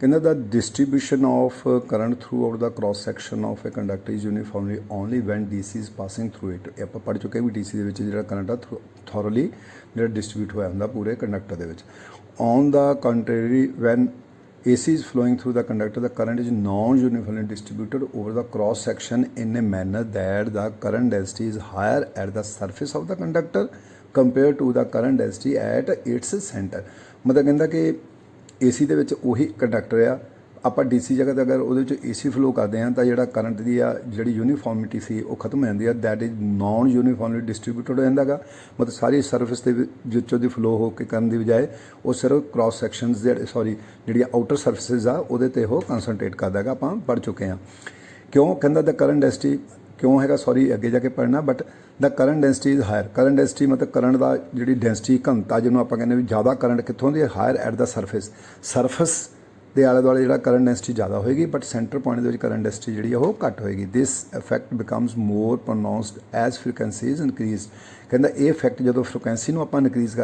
ਕਹਿੰਦਾ the distribution of current throughout the cross section of a conductor is uniformly only when DC is passing through it. ਇਹ ਆਪਾਂ ਪੜ੍ਹ ਚੁੱਕੇ ਵੀ ਡੀਸੀ ਦੇ ਵਿੱਚ ਜਿਹੜਾ ਕਰੰਟ ਆ ਥੋਰਲੀ ਜਿਹੜਾ ਡਿਸਟ੍ਰੀਬਿਊਟ ਹੋਇਆ ਹੁੰਦਾ ਪੂਰੇ ਕੰਡਕਟਰ ਦੇ ਵਿੱਚ। On the contrary when AC is flowing through the conductor, the current is non-uniformly distributed over the cross section in a manner that the current density is higher at the surface of the conductor compared to the current density at its center। मतलब कहता कि AC ਦੇ ਵਿੱਚ ਉਹੀ conductor ਆ, ਆਪਾਂ DC ਜਗ੍ਹਾ 'ਤੇ ਅਗਰ ਉਹਦੇ ਵਿੱਚ AC ਫਲੋ ਕਰਦੇ ਹਾਂ ਤਾਂ ਜਿਹੜਾ ਕਰੰਟ ਦੀ ਆ ਜਿਹੜੀ ਯੂਨੀਫਾਰਮਿਟੀ ਸੀ ਉਹ ਖਤਮ ਹੋ ਜਾਂਦੀ ਆ। ਦੈਟ ਇਜ਼ ਨੋਨ ਯੂਨੀਫਾਰਮਲੀ ਡਿਸਟ੍ਰੀਬਿਊਟਡ ਹੋ ਜਾਂਦਾ ਗਾ, ਮਤਲਬ ਸਾਰੀ ਸਰਫੇਸ ਦੇ ਵਿੱਚੋਂ ਦੀ ਫਲੋ ਹੋ ਕੇ ਕਰਨ ਦੀ ਬਜਾਏ ਉਹ ਸਿਰਫ ਕ੍ਰਾਸ ਸੈਕਸ਼ਨਸ ਜਿਹੜੀਆਂ ਆਊਟਰ ਸਰਫੇਸਿਸ ਆ ਉਹਦੇ 'ਤੇ ਉਹ ਕੰਸਨਟਰੇਟ ਕਰਦਾ ਗਾ। ਆਪਾਂ ਪੜ੍ਹ ਚੁੱਕੇ ਹਾਂ ਕਿਉਂ ਕਹਿੰਦਾ ਦਾ ਕਰੰਟ ਡੈਂਸਿਟੀ ਕਿਉਂ ਹੈਗਾ, ਅੱਗੇ ਜਾ ਕੇ ਪੜ੍ਹਨਾ। But the current density is higher, current density ਮਤਲਬ ਕਰੰਟ ਦਾ ਜਿਹੜੀ ਡੈਂਸਿਟੀ ਘਣਤਾ ਜਿਹਨੂੰ ਆਪਾਂ ਕਹਿੰਦੇ ਵੀ ਜ਼ਿਆਦਾ ਕਰੰਟ ਕਿੱਥੋਂ ਦੀ ਹਾਇਰ ਐਟ ਦਾ ਸਰਫੇਸ ਦੇ ਆਲੇ ਦੁਆਲੇ ਜਿਹੜਾ ਕਰੰਟ ਡੈਂਸਿਟੀ ਜ਼ਿਆਦਾ ਹੋਏਗੀ ਬਟ ਸੈਂਟਰ ਪੁਆਇੰਟ ਦੇ ਵਿੱਚ ਕਰੰਟ ਡੈਂਸਿਟੀ ਜਿਹੜੀ ਉਹ ਘੱਟ ਹੋਏਗੀ। ਦਿਸ ਇਫੈਕਟ ਬਿਕਮਸ ਮੋਰ ਪ੍ਰੋਨਾਊਂਸਡ ਐਜ਼ ਫ੍ਰੀਕੁਐਂਸੀਜ਼ ਇਨਕਰੀਜ਼। ਕਹਿੰਦਾ ਇਹ ਇਫੈਕਟ ਜਦੋਂ ਫ੍ਰੀਕੁਐਂਸੀ ਨੂੰ ਆਪਾਂ ਇਨਕਰੀਜ਼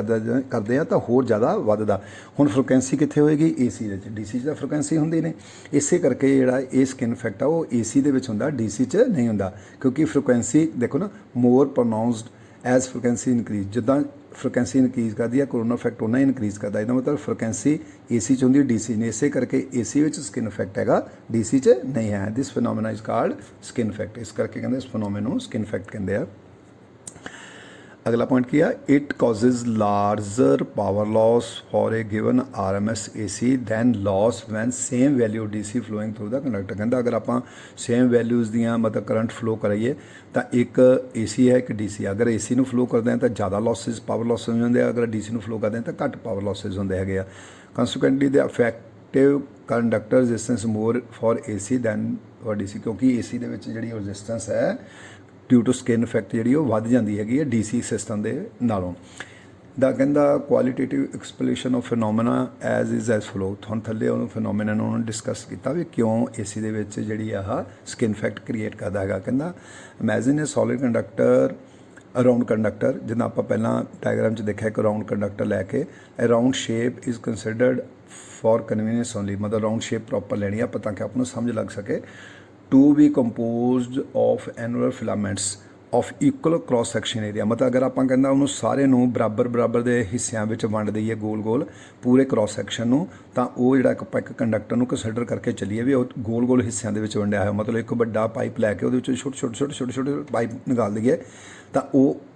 ਕਰਦੇ ਆ ਤਾਂ ਹੋਰ ਜ਼ਿਆਦਾ ਵੱਧਦਾ। ਹੁਣ ਫ੍ਰੀਕੁਐਂਸੀ ਕਿੱਥੇ ਹੋਏਗੀ, AC ਦੇ ਵਿੱਚ। DC 'ਚ ਤਾਂ ਫ੍ਰੀਕੁਐਂਸੀ ਹੁੰਦੀ ਨਹੀਂ, ਇਸੇ ਕਰਕੇ ਜਿਹੜਾ ਇਹ ਸਕਿਨ ਇਫੈਕਟ ਆ ਉਹ AC ਦੇ ਵਿੱਚ ਹੁੰਦਾ, DC 'ਚ ਨਹੀਂ ਹੁੰਦਾ ਕਿਉਂਕਿ ਫ੍ਰੀਕੁਐਂਸੀ ਦੇਖੋ ਨਾ ਮੋਰ ਪ੍ਰੋਨਾਊਂਸਡ ਐਜ਼ ਫ੍ਰੀਕੁਐਂਸੀ ਇਨਕਰੀਜ਼। ਜਿੱਦਾਂ ਫ੍ਰੀਕੁਐਂਸੀ ਇਨਕਰੀਜ਼ ਕਰਦੀ ਹੈ ਕੋਰੋਨਾ ਇਫੈਕਟ ਉਹਨਾਂ ਹੀ ਇਨਕਰੀਜ਼ ਕਰਦਾ। ਇਹਦਾ ਮਤਲਬ ਫ੍ਰੀਕੁਐਂਸੀ AC 'ਚ ਹੁੰਦੀ, DC ਨੇ, ਇਸੇ ਕਰਕੇ AC ਵਿੱਚ ਸਕਿਨ ਇਫੈਕਟ ਹੈਗਾ, DC 'ਚ ਨਹੀਂ ਹੈ। ਦਿਸ ਫਿਨੋਮੀਨਾ ਇਜ਼ ਕਾਲਡ ਸਕਿਨ ਇਫੈਕਟ। ਇਸ ਕਰਕੇ ਕਹਿੰਦੇ ਇਸ ਫਿਨੋਮੀਨਾ ਨੂੰ ਸਕਿਨ ਇਫੈਕਟ ਕਹਿੰਦੇ ਆ। अगला पॉइंट किया, it causes larger power loss for a given RMS AC than loss when same value DC flowing through the conductor. कहता अगर आप सेम वैल्यूज़ दियाँ मतलब करंट फ्लो कराइए तो एक AC है एक DC। अगर AC ਨੂੰ फ्लो करते हैं तो ज़्यादा लॉसिज पावर लॉसिज होंगे, अगर DC ਨੂੰ फ्लो करते हैं तो घट पावर लॉसिज होंगे है। Consequently the effective conductor resistance more for AC than for DC क्योंकि AC ਦੇ ਵਿੱਚ ਜਿਹੜੀ ਰजिस्टेंस है ਡਿਊ ਟੂ ਸਕਿਨ ਇਫੈਕਟ ਜਿਹੜੀ ਉਹ ਵੱਧ ਜਾਂਦੀ ਹੈਗੀ ਹੈ DC ਸਿਸਟਮ ਦੇ ਨਾਲੋਂ। ਦਾ ਕਹਿੰਦਾ qualitative explanation of phenomena as is as flow. ਤੁਹਾਨੂੰ ਥੱਲੇ ਉਹਨੂੰ ਫਿਨੋਮੀਨਾ ਨੂੰ ਡਿਸਕਸ ਕੀਤਾ ਵੀ ਕਿਉਂ AC ਦੇ ਵਿੱਚ ਜਿਹੜੀ ਆਹ ਸਕਿਨ ਇਫੈਕਟ ਕ੍ਰੀਏਟ ਕਰਦਾ ਹੈਗਾ। ਕਹਿੰਦਾ ਇਮੈਜਿਨ ए ਸੋਲਿਡ ਕੰਡਕਟਰ ਰਾਊਂਡ ਕੰਡਕਟਰ, ਜਿੱਦਾਂ ਆਪਾਂ ਪਹਿਲਾਂ ਡਾਇਗਰਾਮ 'ਚ ਦੇਖਿਆ ਇੱਕ ਰਾਊਂਡ ਕੰਡਕਟਰ ਲੈ ਕੇ ਇਹ round shape is considered for convenience only. ਮਤਲਬ ਰਾਊਂਡ ਸ਼ੇਪ ਪ੍ਰੋਪਰ ਲੈਣੀ ਆਪਾਂ ਤਾਂ ਕਿ ਆਪਾਂ ਨੂੰ ਸਮਝ ਲੱਗ ਸਕੇ। To be composed of annular filaments of equal cross section area. मतलब अगर आप कहना उन्होंने सारे बराबर के हिस्सों में वंड दईए गोल गोल पूरे क्रॉस सैक्शन में, तो वह जो एक कंडक्टर को कंसीडर करके चलीए भी गोल गोल हिस्सों के वंडिया है। मतलब एक बड़ा पाइप लैके वो छोटे पाइप निकाल दईए तो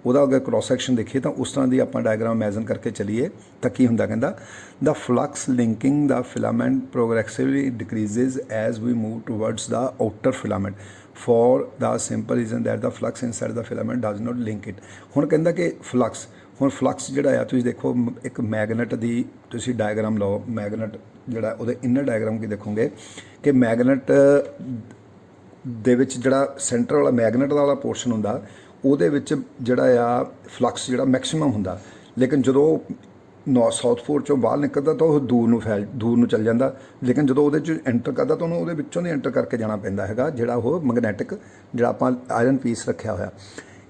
वह अगर क्रॉस सैक्शन देखिए तो उस तरह की आप डायग्राम इमेजिन करके चलीए तो की होंगे। कहता the flux linking the filament progressively decreases as we move towards the outer filament for the simple reason that the flux inside the filament does not link it. हुण कहता कि फ्लक्स हुण flux जिहड़ा आ तुसीं देखो एक मैगनेट की तुसीं डायग्राम लो, मैगनेट जिहड़ा उहदे इनर डायग्राम की देखोगे कि मैगनेट दे विच जिहड़ा सेंटर वाला मैगनेट वाला पोर्शन हुंदा ਉਹਦੇ ਵਿੱਚ ਜਿਹੜਾ ਆ ਫਲਕਸ ਜਿਹੜਾ ਮੈਕਸਿਮਮ ਹੁੰਦਾ, ਲੇਕਿਨ ਜਦੋਂ ਸਾਊਥ ਪੋਲ ਚੋਂ ਬਾਹਰ ਨਿਕਲਦਾ ਤਾਂ ਉਹ ਦੂਰ ਨੂੰ ਚੱਲ ਜਾਂਦਾ। ਲੇਕਿਨ ਜਦੋਂ ਉਹਦੇ 'ਚ ਐਂਟਰ ਕਰਦਾ ਤਾਂ ਉਹਨੂੰ ਉਹਦੇ ਵਿੱਚੋਂ ਦੀ ਐਂਟਰ ਕਰਕੇ ਜਾਣਾ ਪੈਂਦਾ ਹੈਗਾ ਜਿਹੜਾ ਉਹ ਮੈਗਨੈਟਿਕ ਜਿਹੜਾ ਆਪਾਂ ਆਇਰਨ ਪੀਸ ਰੱਖਿਆ ਹੋਇਆ।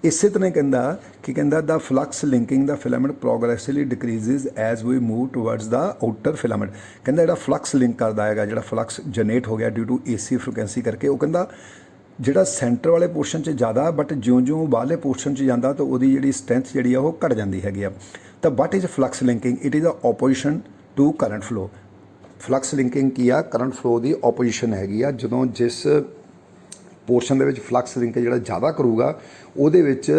ਇਸੇ ਤਰ੍ਹਾਂ ਕਹਿੰਦਾ ਦ ਫਲਕਸ ਲਿੰਕਿੰਗ ਦਾ ਫਿਲਾਮੈਂਟ ਪ੍ਰੋਗਰੈਸਿਵਲੀ ਡਿਕਰੀਜ਼ਿਜ਼ ਐਜ਼ ਵੀ ਮੂਵ ਟੂਵਰਡਸ ਦਾ ਆਊਟਰ ਫਿਲਾਮੈਂਟ। ਕਹਿੰਦਾ ਜਿਹੜਾ ਫਲਕਸ ਲਿੰਕ ਕਰਦਾ ਹੈਗਾ, ਜਿਹੜਾ ਫਲਕਸ ਜਨਰੇਟ ਹੋ ਗਿਆ ਡਿਊ ਟੂ AC ਫ੍ਰੀਕੁਐਂਸੀ ਕਰਕੇ, ਉਹ ਕਹਿੰਦਾ ਜਿਹੜਾ ਸੈਂਟਰ ਵਾਲੇ ਪੋਰਸ਼ਨ 'ਚ ਜ਼ਿਆਦਾ ਬਟ ਜਿਉਂ ਬਾਹਰਲੇ ਪੋਰਸ਼ਨ 'ਚ ਜਾਂਦਾ ਤਾਂ ਉਹਦੀ ਜਿਹੜੀ ਸਟਰੈਂਥ ਜਿਹੜੀ ਆ ਉਹ ਘਟ ਜਾਂਦੀ ਹੈਗੀ ਆ। ਤਾਂ what is flux linking, it is a opposition to current flow. Flux linking ਕੀ ਆ, ਕਰੰਟ ਫਲੋ ਦੀ ਆਪੋਜੀਸ਼ਨ ਹੈਗੀ ਆ। ਜਦੋਂ ਜਿਸ ਪੋਰਸ਼ਨ ਦੇ ਵਿੱਚ ਫਲਕਸ ਲਿੰਕ ਜਿਹੜਾ ਜ਼ਿਆਦਾ ਕਰੂਗਾ ਉਹਦੇ ਵਿੱਚ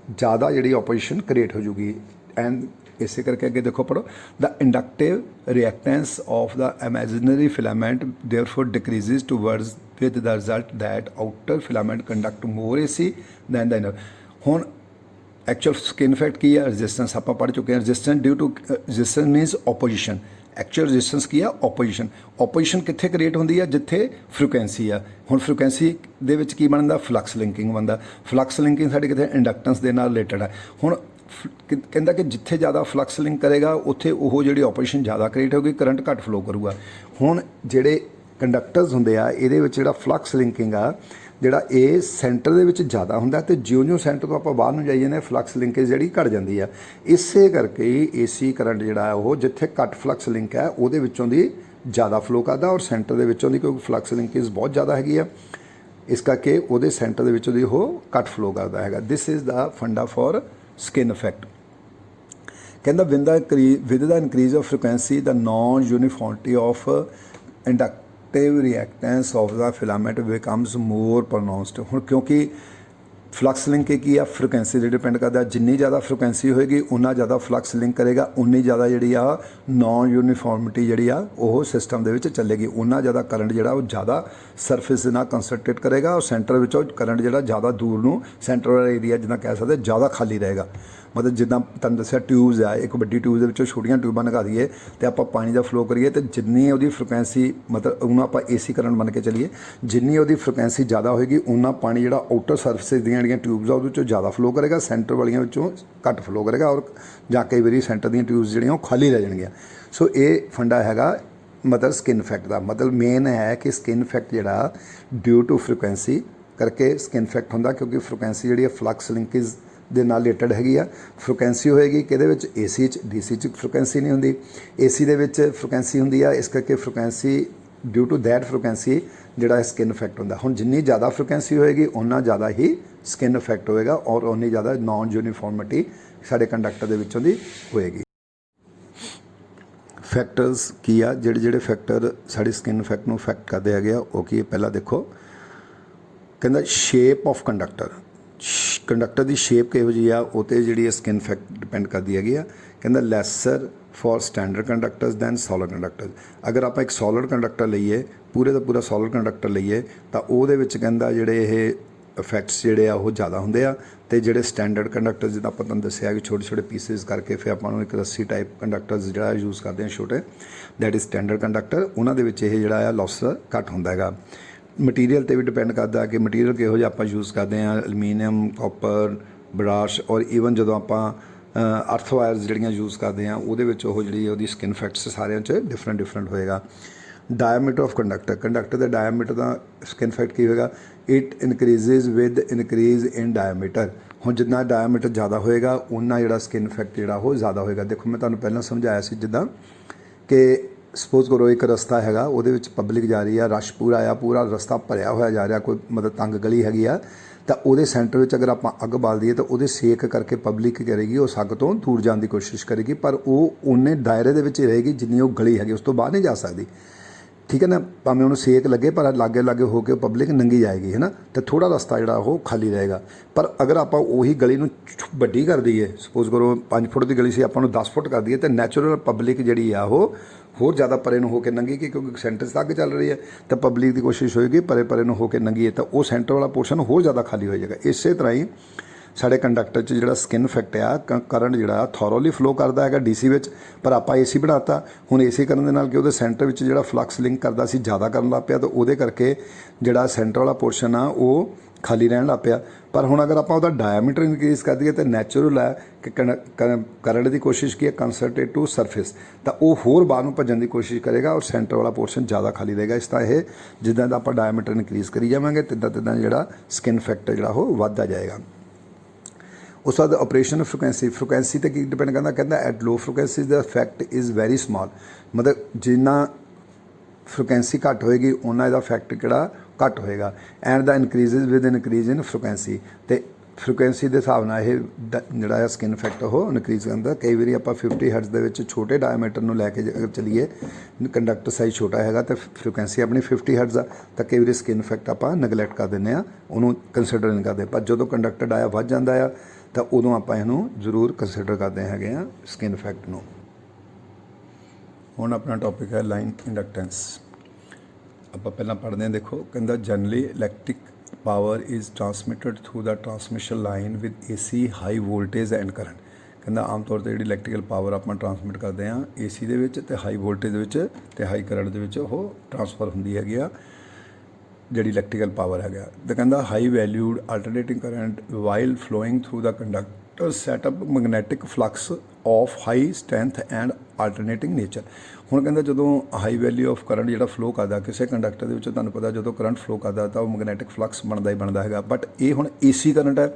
ਜ਼ਿਆਦਾ ਜਿਹੜੀ ਆਪੋਜੀਸ਼ਨ ਕ੍ਰੀਏਟ ਹੋ ਜੂਗੀ। ਐਂਡ ਇਸੇ ਕਰਕੇ ਅੱਗੇ ਦੇਖੋ ਪੜੋ, the inductive reactance of the imaginary filament therefore decreases towards with the result that outer filament conduct more AC than the inner। ਹੁਣ ਐਕਚੁਅਲ ਸਕਿਨ ਇਫੈਕਟ ਕੀ ਹੈ, ਰੈਜ਼ਿਸਟੈਂਸ ਆਪਾਂ ਪੜ੍ਹ ਚੁੱਕੇ ਹਾਂ। Resistance due to resistance means opposition. Actual resistance ਕੀ ਆ, opposition. Opposition ਕਿੱਥੇ ਕ੍ਰੀਏਟ ਹੁੰਦੀ ਆ, ਜਿੱਥੇ ਫ੍ਰੀਕੁਐਂਸੀ ਆ। ਹੁਣ ਫ੍ਰੀਕੁਐਂਸੀ ਦੇ ਵਿੱਚ ਕੀ ਬਣਦਾ, ਫਲਕਸ ਲਿੰਕਿੰਗ ਬਣਦਾ। ਫਲਕਸ ਲਿੰਕਿੰਗ ਸਾਡੇ ਕਿਤੇ ਇੰਡਕਟੈਂਸ ਦੇ ਨਾਲ ਰਿਲੇਟਡ ਹੈ। ਹੁਣ ਕਹਿੰਦਾ ਕਿ ਜਿੱਥੇ ਜ਼ਿਆਦਾ ਫਲਕਸ ਲਿੰਕ ਕਰੇਗਾ ਉੱਥੇ ਉਹ ਜਿਹੜੀ ਆਪੋਜੀਸ਼ਨ ਜ਼ਿਆਦਾ ਕ੍ਰੀਏਟ ਹੋਊਗੀ, ਕਰੰਟ ਘੱਟ ਫਲੋ ਕਰੂਗਾ। ਹੁਣ ਜਿਹੜੇ ਕੰਡਕਟਰਸ ਹੁੰਦੇ ਆ ਇਹਦੇ ਵਿੱਚ ਜਿਹੜਾ ਫਲਕਸ ਲਿੰਕਿੰਗ ਆ ਜਿਹੜਾ ਇਹ ਸੈਂਟਰ ਦੇ ਵਿੱਚ ਜ਼ਿਆਦਾ ਹੁੰਦਾ ਤੇ ਜਿਉਂ ਸੈਂਟਰ ਤੋਂ ਆਪਾਂ ਬਾਹਰ ਨੂੰ ਜਾਈ ਜਾਂਦੇ ਫਲਕਸ ਲਿੰਕੇਜ ਜਿਹੜੀ ਘਟ ਜਾਂਦੀ ਆ। ਇਸੇ ਕਰਕੇ AC ਕਰੰਟ ਜਿਹੜਾ ਉਹ ਜਿੱਥੇ ਘੱਟ ਫਲਕਸ ਲਿੰਕ ਹੈ ਉਹਦੇ ਵਿੱਚੋਂ ਦੀ ज़्यादा फ्लो करदा और सेंटर दे विचों दी क्योंकि फ्लक्स लिंकेज बहुत ज़्यादा हैगी आ, इस करके उहदे सेंटर दे विचों दी ओह घट फ्लो करदा हैगा। This is the funda for skin effect. कहंदा with the increase of frequency the non uniformity of inductive reactance of the filament becomes more pronounced. हुण क्योंकि फ्लक्स लिंक की आ फ्रिक्वेंसी से डिपेंड करता, जिन्नी ज़्यादा फ्रिक्वेंसी होएगी उन्ना ज़्यादा फ्लक्स लिंक करेगा, उन्नी ज़्यादा जी आ नॉन यूनीफॉर्मिटी जी आ वो सिस्टम के चलेगी, उन्ना ज़्यादा करंट जोड़ा वो ज़्यादा सरफेस ना कंसनट्रेट करेगा और सेंटर विचों करंट जोड़ा ज़्यादा दूर नूं सेंटर वाला एरिया जिदा कह सकते ज़्यादा खाली रहेगा। मतलब जिदा तुम दसिया ट्यूब्स आ, एक वड्डी ट्यूब के छोटियां ट्यूबां लगा दीए तो आप पानी का फ्लो करिए तो जिन्नी वो फ्रिक्वेंसी मतलब उन्होंने आप AC करंट मन के चलीए, जिन्नी वो फ्रिक्वेंसी ज़्यादा होएगी उन्ना पानी जो आउटर सरफेस दी ट्यूब्स आ वो ज़्यादा फ्लो करेगा, सेंटर वालियां घट फ्लो करेगा और जां कई बार सेंटर दी ट्यूब्स जो खाली रह जाएंगे। सो ये फंडा हैगा मतलब स्किन इफेक्ट का। मतलब मेन है कि स्किन इफेक्ट जोड़ा ड्यू टू फ्रिक्वेंसी करके स्किन इफेक्ट होंदा, क्योंकि फ्रिक्वेंसी जी फ्लक्स लिंकेज ਦੇ ਨਾਲ ਰਿਲੇਟਡ ਹੈਗੀ ਆ। ਫ੍ਰੀਕੁਐਂਸੀ ਹੋਏਗੀ ਕਿਹਦੇ ਵਿੱਚ AC 'ਚ, DC 'ਚ ਫ੍ਰੀਕੁਐਂਸੀ ਨਹੀਂ ਹੁੰਦੀ, AC ਦੇ ਵਿੱਚ ਫ੍ਰੀਕੁਐਂਸੀ ਹੁੰਦੀ ਆ, ਇਸ ਕਰਕੇ frequency due to that frequency ਜਿਹੜਾ ਸਕਿਨ ਇਫੈਕਟ ਹੁੰਦਾ। ਹੁਣ ਜਿੰਨੀ ਜ਼ਿਆਦਾ ਫ੍ਰੀਕੁਐਂਸੀ ਹੋਏਗੀ ਉਨਾ ਜ਼ਿਆਦਾ ਹੀ ਸਕਿਨ ਇਫੈਕਟ ਹੋਏਗਾ ਔਰ ਉਨੀ ਜ਼ਿਆਦਾ ਨॉन ਯੂਨੀਫਾਰਮਿਟੀ ਸਾਡੇ ਕੰਡਕਟਰ ਦੇ ਵਿੱਚੋਂ ਦੀ ਹੋਏਗੀ। ਫੈਕਟਰਸ ਕੀ ਆ ਜਿਹੜੇ ਜਿਹੜੇ ਫੈਕਟਰ ਸਾਡੀ ਸਕਿਨ ਇਫੈਕਟ ਨੂੰ ਇਫੈਕਟ ਕਰਦੇ ਹੈਗੇ ਆ ਉਹ ਕੀ? ਪਹਿਲਾਂ ਦੇਖੋ ਕਹਿੰਦਾ ਸ਼ੇਪ ਆਫ ਕੰਡਕਟਰ, कंडक्टर की शेप किहो जी आ उते जी स्किन इफेक्ट डिपेंड करती हैगी आ। कहता lesser for stranded conductors than solid conductors. अगर आप एक सॉलिड कंडक्टर लीए पूरे का पूरा सॉलिड कंडक्टर लीए तो वो कहता जोड़े ये इफैक्ट्स जोड़े आ वो ज़्यादा होंगे आ, तो जोड़े स्टैंडर्ड कंडक्टर जिदा आप तुहानूं दस्सिया कि छोटे छोटे पीसिस करके फिर आपां एक रस्सी टाइप कंडक्टर्स जोड़ा यूज़ करते हैं छोटे, दैट इज़ स्टैंडर्ड कंडक्टर, उन्होंने जोड़ा लॉस घट होंदा हैगा। मटीरियल पर भी डिपेंड करता कि मटीरियल किहो जिहा आपां यूज़ करते हैं, अलमीनीयम, कॉपर, ब्रश और ईवन जो आप अर्थ वायरस जड़ियाँ यूज़ करते हैं वो जी स्किन इफेक्ट्स सारे डिफरेंट डिफरेंट होएगा। डायमीटर ऑफ कंडक्टर, कंडक्टर का डायमीटर का स्किन इफेक्ट की होएगा? It increases with increase in diameter. हुण जितना डायमीटर ज़्यादा होएगा उन्ना जो स्किन इफेक्ट जोड़ा वो ज़्यादा होएगा। देखो मैं तुहानूं पहलां समझाया सी जिद्दां कि सपोज करो एक रस्ता हैगा वो पब्लिक जा रही है, रश पूरा आया, पूरा रस्ता भरिया होया जा रहा, कोई मतलब तंग गली हैगी आ, तो वो सेंटर में अगर आप अग बाल दीए तो वो सेक करके पब्लिक करेगी वो अग तो दूर जाने की कोशिश करेगी, पर वो उन्ने दायरे दे विच रहेगी जिन्नी वो गली हैगी, उस तो बाहर नहीं जा सकती। ठीक है ना, भावें उन्होंने सेक लगे पर लागे लागे होकर पब्लिक नंगी जाएगी, है ना, तो थोड़ा रस्ता जोड़ा वो खाली रहेगा। पर अगर आप उही गली नूं वड्डी कर दईए, सपोज करो 5 फुट की गली से आप 10 फुट कर दईए, तो नैचुरल पब्लिक जी आ वो होर ज़्यादा परे नूं होकर नंगेगी, क्योंकि सेंटर से अग चल रही है तो पब्लिक की कोशिश होएगी परे परे नूं होकर नंगीए, तो वो सेंटर वाला पोर्शन होर ज़्यादा खाली हो जाएगा। इस तरह ही साढ़े कंडक्टर च जो स्किन इफेक्ट आ करंट जोड़ा थॉरोली फ्लो करता है DC विच, पर आप AC बनाता। हुण AC करन दे नाल कि उहदे सेंटर विच जो फ्लक्स लिंक करता सी ज़्यादा करन लग पिया, तो उहदे करके जोड़ा सेंटर वाला पोर्शन आ वो खाली रहन लग पिया। पर हुण अगर आप डायमीटर इनक्रीज़ कर दईए तो नैचुरल है कि करंट की कोशिश की है कंसनट्रेट टू सरफेस, तो वो होर बाहर नूं भजन की कोशिश करेगा और सेंटर वाला पोर्शन ज़्यादा खाली रहेगा। इस तरह ये जिद्दां आप डायमीटर इनक्रीज़ करी जावांगे तिद्दां तिद्दां जोड़ा स्किन इफेक्ट जोड़ा वो वधदा जाएगा। उस बाद ऑपरेशन फ्रिक्वेंसी, फ्रिक्वेंसी तो की डिपेंड करता, कहता at low frequency the effect is very small. मतलब जिन्ना फ्रिक्वेंसी घट होएगी उन्ना इहदा इफैक्ट किहड़ा घट होएगा। And the increases with increase in frequency, तो फ्रिक्वेंसी के हिसाब नाल ये जिहड़ा स्किन इफैक्ट वो इनक्रीज करता। कई बार आप 50 हर्ट्ज दे विच छोटे डायमीटर नूं लैके अगर चलीए, कंडक्टर साइज छोटा हैगा तो फ्रिक्वेंसी अपनी 50 हर्ट्ज आ, तो कई बार स्किन इफैक्ट आप नैगलैक्ट कर दिंदे आ, उहनूं कंसीडर नहीं करते। पर जो कंडक्टर डाया वध जाता है तो उदों आप इहनूं जरूर कंसीडर करते हैं स्किन इफैक्ट नूं। हुण अपना टॉपिक है लाइन इंडक्टेंस। आप पहला पढ़ते हैं, देखो कहता generally electric power is transmitted through the transmission line with AC high voltage and current. कहता आम तौर पर जी इलैक्ट्रिकल पावर आप ट्रांसमिट करते हैं AC दे विच ते हाई वोल्टेज दे विच ते हाई करंट दे विच वो ट्रांसफर होंदी हैगी आ जी इलैक्ट्रिकल पावर है। तो कहता high valued alternating current while flowing through the conductor set up magnetic flux of high strength and alternating nature. हुण कहता जो हाई वैल्यू ऑफ करंट जो फ्लो करता किसी कंडक्टर के तुहानूं पता जो करंट फ्लो करता तो मैगनैटिक फ्लक्स बनता ही बनता है। बट ये हुण AC करंट है,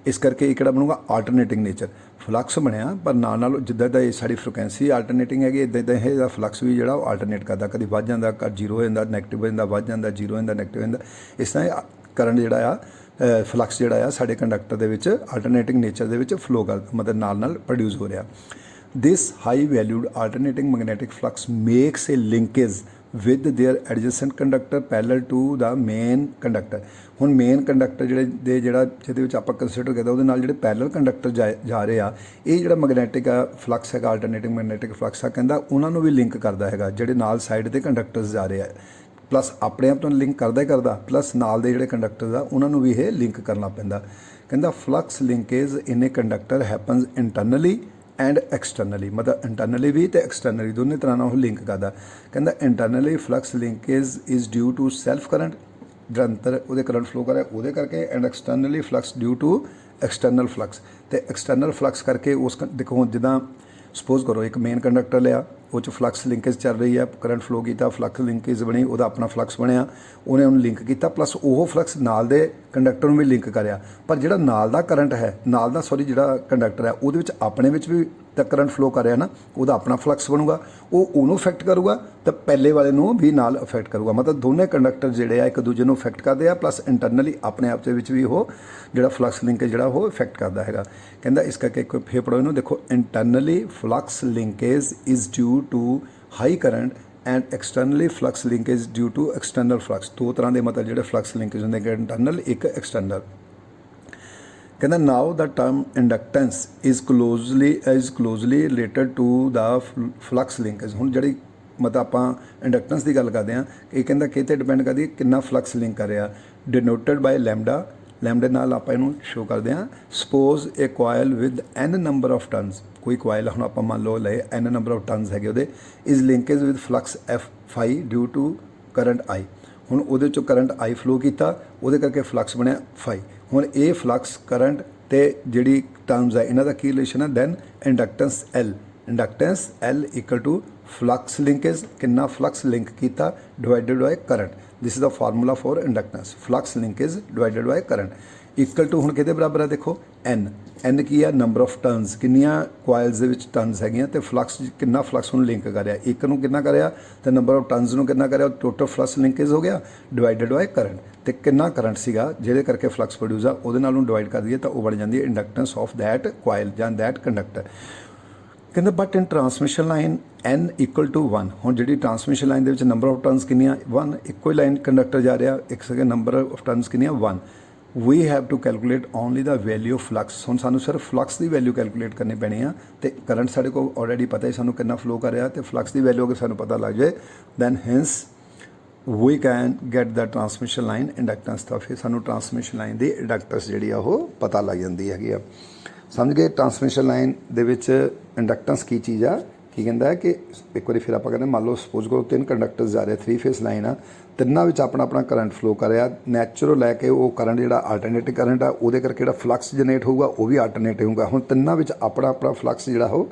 इस करके एक बनूगा आल्टरनेटिंग नेचर फ्लक्स बनया पर नाल जिद्दां दा साडी फ्रिक्वेंसी आल्टरनेटिंग हैगी इदां इदां इहदा फ्लक्स भी जिहड़ा आल्टरनेट करदा कदी वध जांदा कद जीरो हो जांदा नैगेटिव हो जांदा वध जांदा जीरो हो जांदा नैगेटिव हो जांदा इस तरह करंट जिहड़ा आ फ्लक्स जिहड़ा आ साडे कंडक्टर दे विच आल्टरनेटिंग नेचर दे विच फ्लो कर मतलब नाल प्रोड्यूस हो रहा। This high valued alternating magnetic flux makes a linkage with their adjacent conductor parallel to the main conductor. हुण मेन कंडक्टर जिहदे विच आपां कंसीडर करदा उहदे नाल जिहड़े पैरेलल कंडक्टर जा रहे आ ये जिहड़ा मैग्नेटिक फ्लक्स है आल्टरनेटिंग मैग्नेटिक फ्लक्स आ कहंदा उहनां नूं भी लिंक करदा हैगा जिहड़े नाल साइड ते कंडक्टर्स जा रहे आ प्लस अपने आप तो लिंक करदा ही करदा प्लस नाल दे जिहड़े कंडक्टर्स आ उहनां नूं भी ये लिंक करना पैंदा। कहंदा flux linkage in a conductor happens internally and externally मतलब इंटरनली भी तो एक्सटर्नली दोनों तरह नाल लिंक करदा। कहंदा internally flux linkage is due to self current जो अंतर वो करंट फ्लो करे वो करके and externally flux due to external flux तो एक्सटर्नल फ्लक्स करके उस देखो जिदा सपोज करो एक मेन कंडक्टर लिया वो फ्लक्स लिंकेज चल रही है करंट फ्लो किया फ्लक्स लिंकेज बनी वो अपना फ्लक्स बनया उन्हें उन्हें लिंक किया प्लस वो फ्लक्स नाल दे कंडक्टर में भी लिंक कराया पर जिहड़ा नाल दा करंट है नाल दा सॉरी जिहड़ा कंडक्टर है वो अपने भी तो करंट फ्लो कर रहा ना वो अपना फ्लक्स बनूगा वो उन्होंने अफेक्ट करूगा तो पहले वाले नूं भी नाल अफेक्ट करूगा मतलब दोनों कंडक्टर जिहड़े आ एक दूजे नूं अफेक्ट करते हैं प्लस इंटरनली अपने आप के भी वो जिहड़ा फ्लक्स लिंकेज जिहड़ा वो अफेक्ट करता है। कहंदा इस करके फिर पढ़ो इन्हों देखो internally flux linkage is due to high current and externally flux linkage due to external flux दो तरह के मतलब जिहड़े फ्लक्स लिंकेज होंदे एक इंटरनल एक एक्सटर्नल। कहना now the term inductance is closely related to the flux linkage. हुण जिहड़ी मतलब आपां इंडक्टेंस की गल करते हैं ये कहता कि डिपेंड करती है कितना फ्लक्स लिंक कर रहा डिनोटेड बाय लैमडा लैमडे नाल आपां इहनूं शो करते हैं। Suppose A coil with n number of turns कोई कॉयल हुण आपां मान लो ले n नंबर ऑफ टर्न्स है उहदे is linkage with flux F5 due to current I। हुण उहदे चों करंट I फ्लो किया उहदे करके फ्लक्स बनया 5। हुण ये फ्लक्स करंट ते जिहड़ी टर्म्स है इन्हां दा की रिलेशन है than inductance L equal to flux linkage कितना फ्लक्स लिंक किया divided by current. This is the formula for inductance flux linkage divided by current equal to हुण किहदे बराबर है देखो n की है नंबर ऑफ टर्न्स किन्नियां कॉइल्स दे विच टर्न्स हैगियां ते फ्लक्स कितना फ्लक्स नूं लिंक कर रहा एक नूं कितना कर रहा ते नंबर ऑफ टर्न्स नूं कितना कर रहा टोटल फ्लक्स लिंकेज हो गया डिवाइडेड बाय करंट ते कितना करंट सीगा जिहदे करके फ्लक्स प्रोड्यूस आ उहदे नाल नूं डिवाइड कर दईए तो वो बन जाती है इंडक्टेंस ऑफ दैट कॉइल जां दैट कंडक्टर। कहते but in transmission line n equal to 1 हुण जिहड़ी ट्रांसमिशन लाइन दे विच नंबर ऑफ टर्न्स किन्नियां 1 इक्को ही लाइन कंडक्टर जा रहा एक सके नंबर ऑफ टर्न्स किन्नियां 1 we have to calculate only the value of flux. हुण सानूं सिर्फ फ्लक्स की वैल्यू कैलकुलेट करनी पैनी है तो करंट साडे को ऑलरेडी पता है सानूं कितना फ्लो कर रहा तो फ्लक्स की वैल्यू अगर सानूं पता लग जाए then hence we can get the transmission line inductance. तो फिर सानूं ट्रांसमिशन लाइन की इंडक्टेंस जिहड़ी आ वो पता लग जाती हैगी। समझ गए ट्रांसमिशन लाइन दे विच इंडक्टेंस की चीज़ आ की कहता है कि एक बार फिर आप कहते मान लो सपोज करो 3 कंडक्टर्स जा रहे 3 फेस लाइन आ तिन्ना विच अपना अपना करंट फ्लो कर रहा नैचुरल लैके वो करंट जिहड़ा आल्टरनेटिव करंट आ उहदे करके जिहड़ा फ्लक्स जनरेट होगा वो भी आल्टरनेटिव होगा। हुण तिन्ना विच अपना अपना फ्लक्स जिहड़ा हो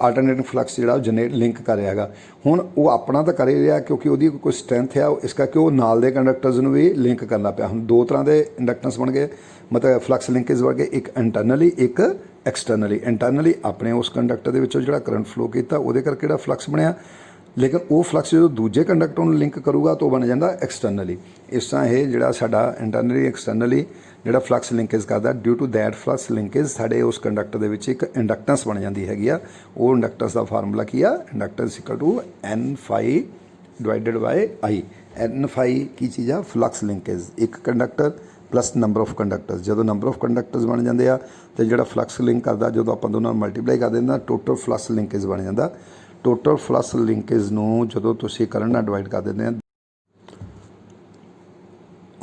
आल्टरनेटिव फ्लक्स जिहड़ा जनरेट लिंक कर रहा है। हुण वो अपना तो कर ही रहा क्योंकि उसकी कोई स्ट्रेंथ है इस करके वो नाल दे कंडक्टर्स नूं भी लिंक करना पिया। हुण दो तरह के इंडक्टेंस बन गए मतलब फ्लक्स लिंकेज बन गए एक इंटरनली एक एक्सटर्नली। इंटरनली अपने उस कंडक्टर के विचों जिहड़ा करंट फ्लो किया उहदे करके जिहड़ा फ्लक्स बनया लेकिन वो फ्लक्स जो दूजे कंडक्टर में लिंक करूगा तो बन जाता एक्सटर्नली। इस तरह ये जिहड़ा साडा इंटरनली एक्सटर्नली जिहड़ा फ्लक्स लिंकेज करदा due to that flux linkage साडे उस कंडक्टर दे विच एक इंडक्टेंस बन जाती हैगी आ। वो इंडक्टेंस का फार्मूला की आ inductance equal to N∅ divided by I। N∅ की चीज़ आ फ्लक्स लिंकेज एक conductor plus number of conductors जो नंबर ऑफ कंडक्टर्स बन जाते हैं तो जो फ्लक्स लिंक करता जो आप दोनों मल्टीप्लाई कर देना टोटल फ्लक्स लिंकेज बन जाता। टोटल फ्लक्स लिंकेज नूं जो तुसीं करंट नाल डिवाइड कर देते हैं।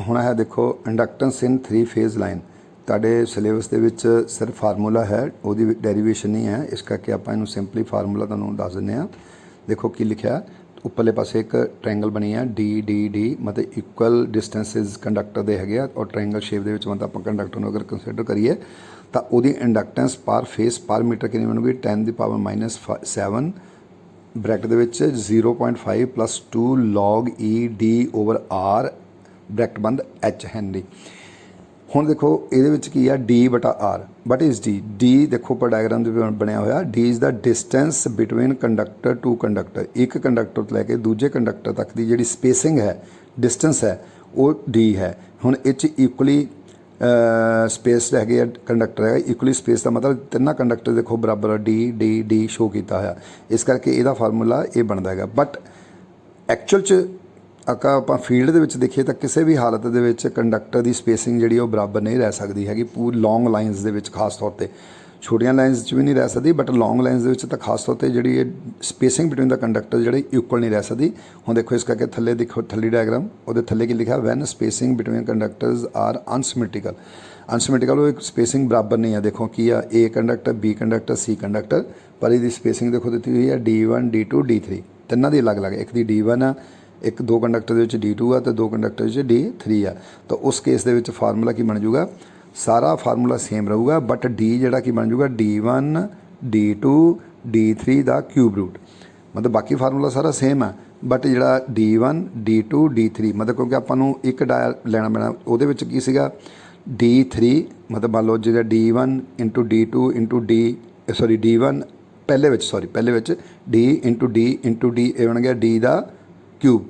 हुण है देखो इंडक्टेंस इन 3 फेज लाइन तुहाडे सिलेबस दे विच सिर्फ फार्मूला है उहदी डेरीवेशन नहीं है इस करके आपां इहनूं सिंपली फार्मूला तुहानूं दस दिंदे आ। देखो की लिखिआ उपरले पासे एक ट्रायंगल बनी है डी मतलब इक्वल डिस्टेंसिज कंडक्टर दे हैगे और ट्रायंगल शेप दे विच मतलब आपां कंडक्टर नूं अगर कंसीडर करिए तो उहदी inductance per phase per meter कितनी बनूगी 10⁻⁻7 ब्रैकेट दे विच 0.5 + 2 log E D/R ब्रैकेट बंद H हेनरी। ਹੁਣ ਦੇਖੋ ਇਹਦੇ ਵਿੱਚ ਕੀ ਆ ਡੀ ਬਟਾ R. What is D? D ਦੇਖੋ ਪਰ ਡਾਇਗਰਾਮ ਦੇ ਬਣਿਆ ਹੋਇਆ, D is the distance between conductor to conductor. ਇੱਕ ਕੰਡਕਟਰ ਤੋਂ ਲੈ ਕੇ ਦੂਜੇ ਕੰਡਕਟਰ ਤੱਕ ਦੀ ਜਿਹੜੀ ਸਪੇਸਿੰਗ ਹੈ, ਡਿਸਟੈਂਸ ਹੈ, ਉਹ ਡੀ ਹੈ। ਹੁਣ ਇਹ 'ਚ ਇਕੁਅਲੀ ਸਪੇਸ ਹੈਗੇ ਆ ਕੰਡਕਟਰ ਹੈ, ਇਕੁਅਲੀ ਸਪੇਸ ਦਾ ਮਤਲਬ ਤਿੰਨਾਂ ਕੰਡਕਟਰ ਦੇਖੋ ਬਰਾਬਰ ਡੀ ਡੀ ਡੀ ਸ਼ੋ ਕੀਤਾ ਹੋਇਆ, ਇਸ ਕਰਕੇ ਇਹਦਾ ਫਾਰਮੂਲਾ ਇਹ ਬਣਦਾ ਹੈਗਾ। ਬਟ ਐਕਚੁਅਲ 'ਚ ਆਪਾਂ ਫੀਲਡ ਦੇ ਵਿੱਚ ਦੇਖੀਏ ਤਾਂ ਕਿਸੇ ਵੀ ਹਾਲਤ ਦੇ ਵਿੱਚ ਕੰਡਕਟਰ ਦੀ ਸਪੇਸਿੰਗ ਜਿਹੜੀ ਉਹ ਬਰਾਬਰ ਨਹੀਂ ਰਹਿ ਸਕਦੀ ਹੈਗੀ। ਪੂਰੀ ਲੌਂਗ ਲਾਈਨਸ ਦੇ ਵਿੱਚ ਖਾਸ ਤੌਰ 'ਤੇ, ਛੋਟੀਆਂ ਲਾਈਨਸ 'ਚ ਵੀ ਨਹੀਂ ਰਹਿ ਸਕਦੀ, ਬਟ ਲੌਂਗ ਲਾਈਨਸ ਦੇ ਵਿੱਚ ਤਾਂ ਖਾਸ ਤੌਰ 'ਤੇ ਜਿਹੜੀ ਇਹ ਸਪੇਸਿੰਗ ਬਿਟਵੀਨ ਦਾ ਕੰਡਕਟਰ ਜਿਹੜੀ ਇਕੁਅਲ ਨਹੀਂ ਰਹਿ ਸਕਦੀ। ਹੁਣ ਦੇਖੋ ਇਸ ਕਰਕੇ ਥੱਲੇ ਦੇਖੋ ਥੱਲੇ ਡਾਇਗਰਾਮ, ਉਹਦੇ ਥੱਲੇ ਕੀ ਲਿਖਿਆ, ਵੈਨ ਸਪੇਸਿੰਗ ਬਿਟਵੀਨ ਕੰਡਕਟਰਸ ਆਰ ਅਨਸਿਮੈਟ੍ਰੀਕਲ। ਅਨਸਿਮੈਟ੍ਰੀਕਲ ਉਹ ਇੱਕ ਸਪੇਸਿੰਗ ਬਰਾਬਰ ਨਹੀਂ ਆ। ਦੇਖੋ ਕੀ ਆ, ਏ ਕੰਡਕਟਰ, ਬੀ ਕੰਡਕਟਰ, ਸੀ ਕੰਡਕਟਰ, ਪਰ ਇਹਦੀ ਸਪੇਸਿੰਗ ਦੇਖੋ ਦਿੱਤੀ ਹੋਈ ਹੈ D1 D2 D3, ਤਿੰਨਾਂ ਦੀ ਅਲੱਗ ਅਲੱਗ। ਇੱਕ ਦੀ D1 ਆ, ਇੱਕ ਦੋ ਕੰਡਕਟਰ ਦੇ ਵਿੱਚ D2 ਆ, ਅਤੇ ਦੋ ਕੰਡਕਟਰ ਵਿੱਚ D3 ਆ। ਤਾਂ ਉਸ ਕੇਸ ਦੇ ਵਿੱਚ ਫਾਰਮੂਲਾ ਕੀ ਬਣ ਜੂਗਾ, ਸਾਰਾ ਫਾਰਮੂਲਾ ਸੇਮ ਰਹੂਗਾ, ਬਟ ਡੀ ਜਿਹੜਾ ਕੀ ਬਣ ਜੂਗਾ D1 D2 D3 ਦਾ ਕਿਊਬ ਰੂਟ। ਮਤਲਬ ਬਾਕੀ ਫਾਰਮੂਲਾ ਸਾਰਾ ਸੇਮ ਆ, ਬਟ ਜਿਹੜਾ D1 D2 D3 ਮਤਲਬ ਕਿਉਂਕਿ ਆਪਾਂ ਨੂੰ ਇੱਕ ਡਾਇਆ ਲੈਣਾ ਪੈਣਾ, ਉਹਦੇ ਵਿੱਚ ਕੀ ਸੀਗਾ D3, ਮਤਲਬ ਮੰਨ ਲਓ ਜਿਹੜਾ D1 into D2 into D1 ਪਹਿਲੇ ਵਿੱਚ D into D into D ਇਹ ਬਣ ਗਿਆ D ਦਾ ਕਿਊਬ।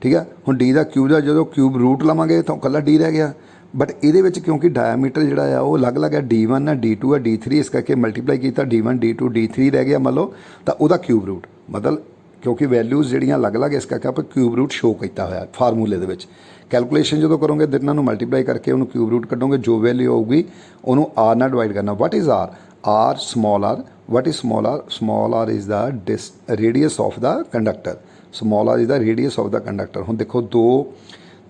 ਠੀਕ ਆ, ਹੁਣ D ਦਾ ਕਿਊਬ ਦਾ ਜਦੋਂ ਕਿਊਬ ਰੂਟ ਲਵਾਂਗੇ ਤਾਂ ਇਕੱਲਾ D ਰਹਿ ਗਿਆ। ਬਟ ਇਹਦੇ ਵਿੱਚ ਕਿਉਂਕਿ ਡਾਇਆਮੀਟਰ ਜਿਹੜਾ ਆ ਉਹ ਅਲੱਗ-ਅਲੱਗ ਹੈ, D1 ਆ, D2 ਆ, D3, ਇਸ ਕਰਕੇ ਮਲਟੀਪਲਾਈ ਕੀਤਾ, D1 D2 D3 ਰਹਿ ਗਿਆ ਮੰਨ ਲਓ, ਤਾਂ ਉਹਦਾ ਕਿਊਬ ਰੂਟ। ਮਤਲਬ ਕਿਉਂਕਿ ਵੈਲਿਊਜ਼ ਜਿਹੜੀਆਂ ਅਲੱਗ-ਅਲੱਗ, ਇਸ ਕਰਕੇ ਆਪਾਂ ਕਿਊਬ ਰੂਟ ਸ਼ੋ ਕੀਤਾ ਹੋਇਆ ਫਾਰਮੂਲੇ ਦੇ ਵਿੱਚ। ਕੈਲਕੂਲੇਸ਼ਨ ਜਦੋਂ ਕਰੋਗੇ ਦੋਨਾਂ ਨੂੰ ਮਲਟੀਪਲਾਈ ਕਰਕੇ ਉਹਨੂੰ ਕਿਊਬ ਰੂਟ ਕੱਢੋਗੇ, ਜੋ ਵੈਲਿਊ ਆਊਗੀ ਉਹਨੂੰ ਆਰ ਨਾਲ ਡਿਵਾਈਡ ਕਰਨਾ। What is R? R small R. What is small R? Small R is the radius of the conductor. Small R is the radius of the conductor. ਹੁਣ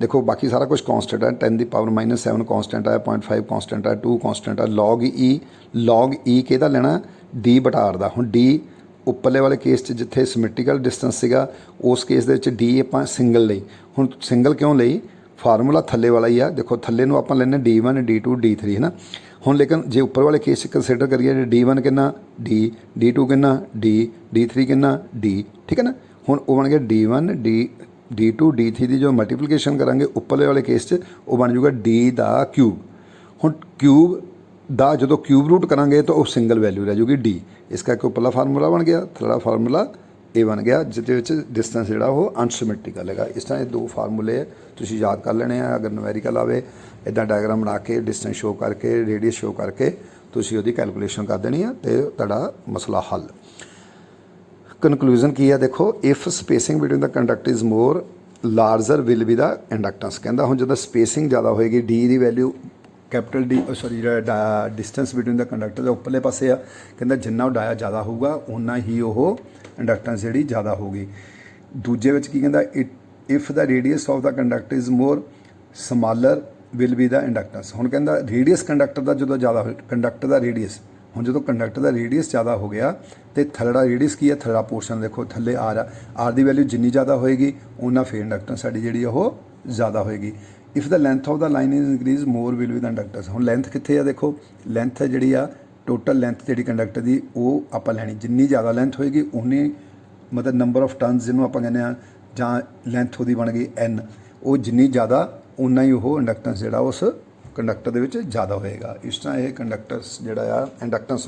ਦੇਖੋ ਬਾਕੀ ਸਾਰਾ ਕੁਝ ਕਾਂਸਟੈਂਟ ਹੈ, 10⁻⁻7 ਕਾਂਸਟੈਂਟ ਹੈ, 0.5 ਕਾਂਸਟੈਂਟ ਹੈ, 2 ਕਾਂਸਟੈਂਟ ਹੈ। log E ਕਿਹਦਾ ਲੈਣਾ, D ਬਟਾ R ਦਾ। ਹੁਣ D ਉੱਪਰਲੇ ਵਾਲੇ ਕੇਸ 'ਚ ਜਿੱਥੇ ਸਿਮੈਟ੍ਰੀਕਲ ਡਿਸਟੈਂਸ ਸੀਗਾ, ਉਸ ਕੇਸ ਦੇ ਵਿੱਚ D ਆਪਾਂ ਸਿੰਗਲ ਲਈ। ਹੁਣ ਸਿੰਗਲ ਕਿਉਂ ਲਈ, ਫਾਰਮੂਲਾ ਥੱਲੇ ਵਾਲਾ ਹੀ ਆ। ਦੇਖੋ ਥੱਲੇ ਨੂੰ ਆਪਾਂ ਲੈਂਦੇ D1 D2 D3 ਹੈ ਨਾ। ਹੁਣ ਲੇਕਿਨ ਜੇ ਉੱਪਰ ਵਾਲੇ ਕੇਸ 'ਚ ਕੰਸੀਡਰ ਕਰੀਏ, D1 ਕਿੰਨਾ D, D2 ਕਿੰਨਾ D, D3 ਕਿੰਨਾ D, ਠੀਕ ਹੈ ਨਾ। ਹੁਣ ਉਹ ਬਣ ਗਿਆ D1 D2 D3 ਦੀ ਜੋ ਮਲਟੀਪਲੀਕੇਸ਼ਨ ਕਰਾਂਗੇ ਉੱਪਰਲੇ ਵਾਲੇ ਕੇਸ 'ਚ, ਉਹ ਬਣ ਜੂਗਾ D ਦਾ ਕਿਊਬ। ਹੁਣ ਕਿਊਬ ਦਾ ਜਦੋਂ ਕਿਊਬ ਰੂਟ ਕਰਾਂਗੇ ਤਾਂ ਉਹ ਸਿੰਗਲ ਵੈਲਿਊ ਰਹਿ ਜੂਗੀ D, ਇਸ ਕਰਕੇ ਉੱਪਰਲਾ ਫਾਰਮੂਲਾ ਬਣ ਗਿਆ, ਥੱਲੜਾ ਫਾਰਮੂਲਾ ਇਹ ਬਣ ਗਿਆ, ਜਿਹਦੇ ਵਿੱਚ ਡਿਸਟੈਂਸ ਜਿਹੜਾ ਉਹ ਅਨਸਿਮੈਟ੍ਰੀਕਲ ਹੈਗਾ। ਇਸ ਤਰ੍ਹਾਂ ਇਹ ਦੋ ਫਾਰਮੂਲੇ ਤੁਸੀਂ ਯਾਦ ਕਰ ਲੈਣੇ ਆ। ਅਗਰ ਨੂਮੈਰੀਕਲ ਆਵੇ, ਇੱਦਾਂ ਡਾਇਗਰਾਮ ਬਣਾ ਕੇ ਡਿਸਟੈਂਸ ਸ਼ੋ ਕਰਕੇ, ਰੇਡੀਅਸ ਸ਼ੋ ਕਰਕੇ ਤੁਸੀਂ ਉਹਦੀ ਕੈਲਕੂਲੇਸ਼ਨ ਕਰ ਦੇਣੀ ਆ, ਅਤੇ ਤੁਹਾਡਾ ਮਸਲਾ ਹੱਲ। ਕਨਕਲੂਜਨ ਕੀ ਆ, ਦੇਖੋ if spacing between the conductor is more larger will be the inductance. ਕਹਿੰਦਾ ਹੁਣ ਜਦੋਂ ਸਪੇਸਿੰਗ ਜ਼ਿਆਦਾ ਹੋਏਗੀ, ਡੀ ਦੀ ਵੈਲਿਊ ਕੈਪੀਟਲ ਡੀ ਜਿਹੜਾ ਡਿਸਟੈਂਸ ਬਿਟਵੀਨ ਦਾ ਕੰਡਕਟਰ ਦਾ ਉੱਪਰਲੇ ਪਾਸੇ ਆ, ਕਹਿੰਦਾ ਜਿੰਨਾ ਉਹ ਡਾਇਆ ਜ਼ਿਆਦਾ ਹੋਊਗਾ ਉਨਾ ਹੀ ਉਹ ਇੰਡਕਟੈਂਸ ਜਿਹੜੀ ਜ਼ਿਆਦਾ ਹੋਊਗੀ। ਦੂਜੇ ਵਿੱਚ ਕੀ ਕਹਿੰਦਾ, if the radius of the conductor is more smaller will be the inductance. ਹੁਣ ਕਹਿੰਦਾ ਰੇਡੀਅਸ ਕੰਡਕਟਰ ਦਾ ਜਦੋਂ ਜ਼ਿਆਦਾ ਹੋਏ, ਕੰਡਕਟਰ ਦਾ ਰੇਡੀਅਸ, ਹੁਣ ਜਦੋਂ ਕੰਡਕਟਰ ਦਾ ਰੇਡੀਅਸ ਜ਼ਿਆਦਾ ਹੋ ਗਿਆ ਤੇ ਥੱਲੜਾ ਰੇਡੀਅਸ ਕੀ ਹੈ, ਥੱਲੜਾ ਪੋਰਸ਼ਨ ਦੇਖੋ ਥੱਲੇ ਆਰ ਆ, ਆਰ ਦੀ ਵੈਲਿਊ ਜਿੰਨੀ ਜ਼ਿਆਦਾ ਹੋਏਗੀ ਉਹਨਾਂ ਫੇਰ ਇੰਡਕਟੈਂਸ ਸਾਡੀ ਜਿਹੜੀ ਉਹ ਜ਼ਿਆਦਾ ਹੋਏਗੀ। If the length of the line is increase more will be the inductance. ਹੁਣ ਲੈਂਥ ਕਿੱਥੇ ਆ, ਦੇਖੋ ਲੈਂਥ ਜਿਹੜੀ ਆ ਟੋਟਲ ਲੈਂਥ ਜਿਹੜੀ ਕੰਡਕਟਰ ਦੀ ਉਹ ਆਪਾਂ ਲੈਣੀ, ਜਿੰਨੀ ਜ਼ਿਆਦਾ ਲੈਂਥ ਹੋਏਗੀ ਉਨੀ, ਮਤਲਬ ਨੰਬਰ ਆਫ ਟਰਨਸ ਜਿਹਨੂੰ ਆਪਾਂ ਕਹਿੰਦੇ ਆ, ਜਾਂ ਲੈਂਥ ਉਹਦੀ ਬਣ ਗਈ N, ਉਹ ਜਿੰਨੀ ਜ਼ਿਆਦਾ ਉਨਾ ਹੀ ਉਹ ਇੰਡਕਟੈਂਸ ਜਿਹੜਾ ਉਸ ਕੰਡਕਟਰ ਦੇ ਵਿੱਚ ਜ਼ਿਆਦਾ ਹੋਏਗਾ। ਇਸ ਤਰ੍ਹਾਂ ਇਹ ਕੰਡਕਟਰਸ ਜਿਹੜਾ ਆ ਇੰਡਕਟੈਂਸ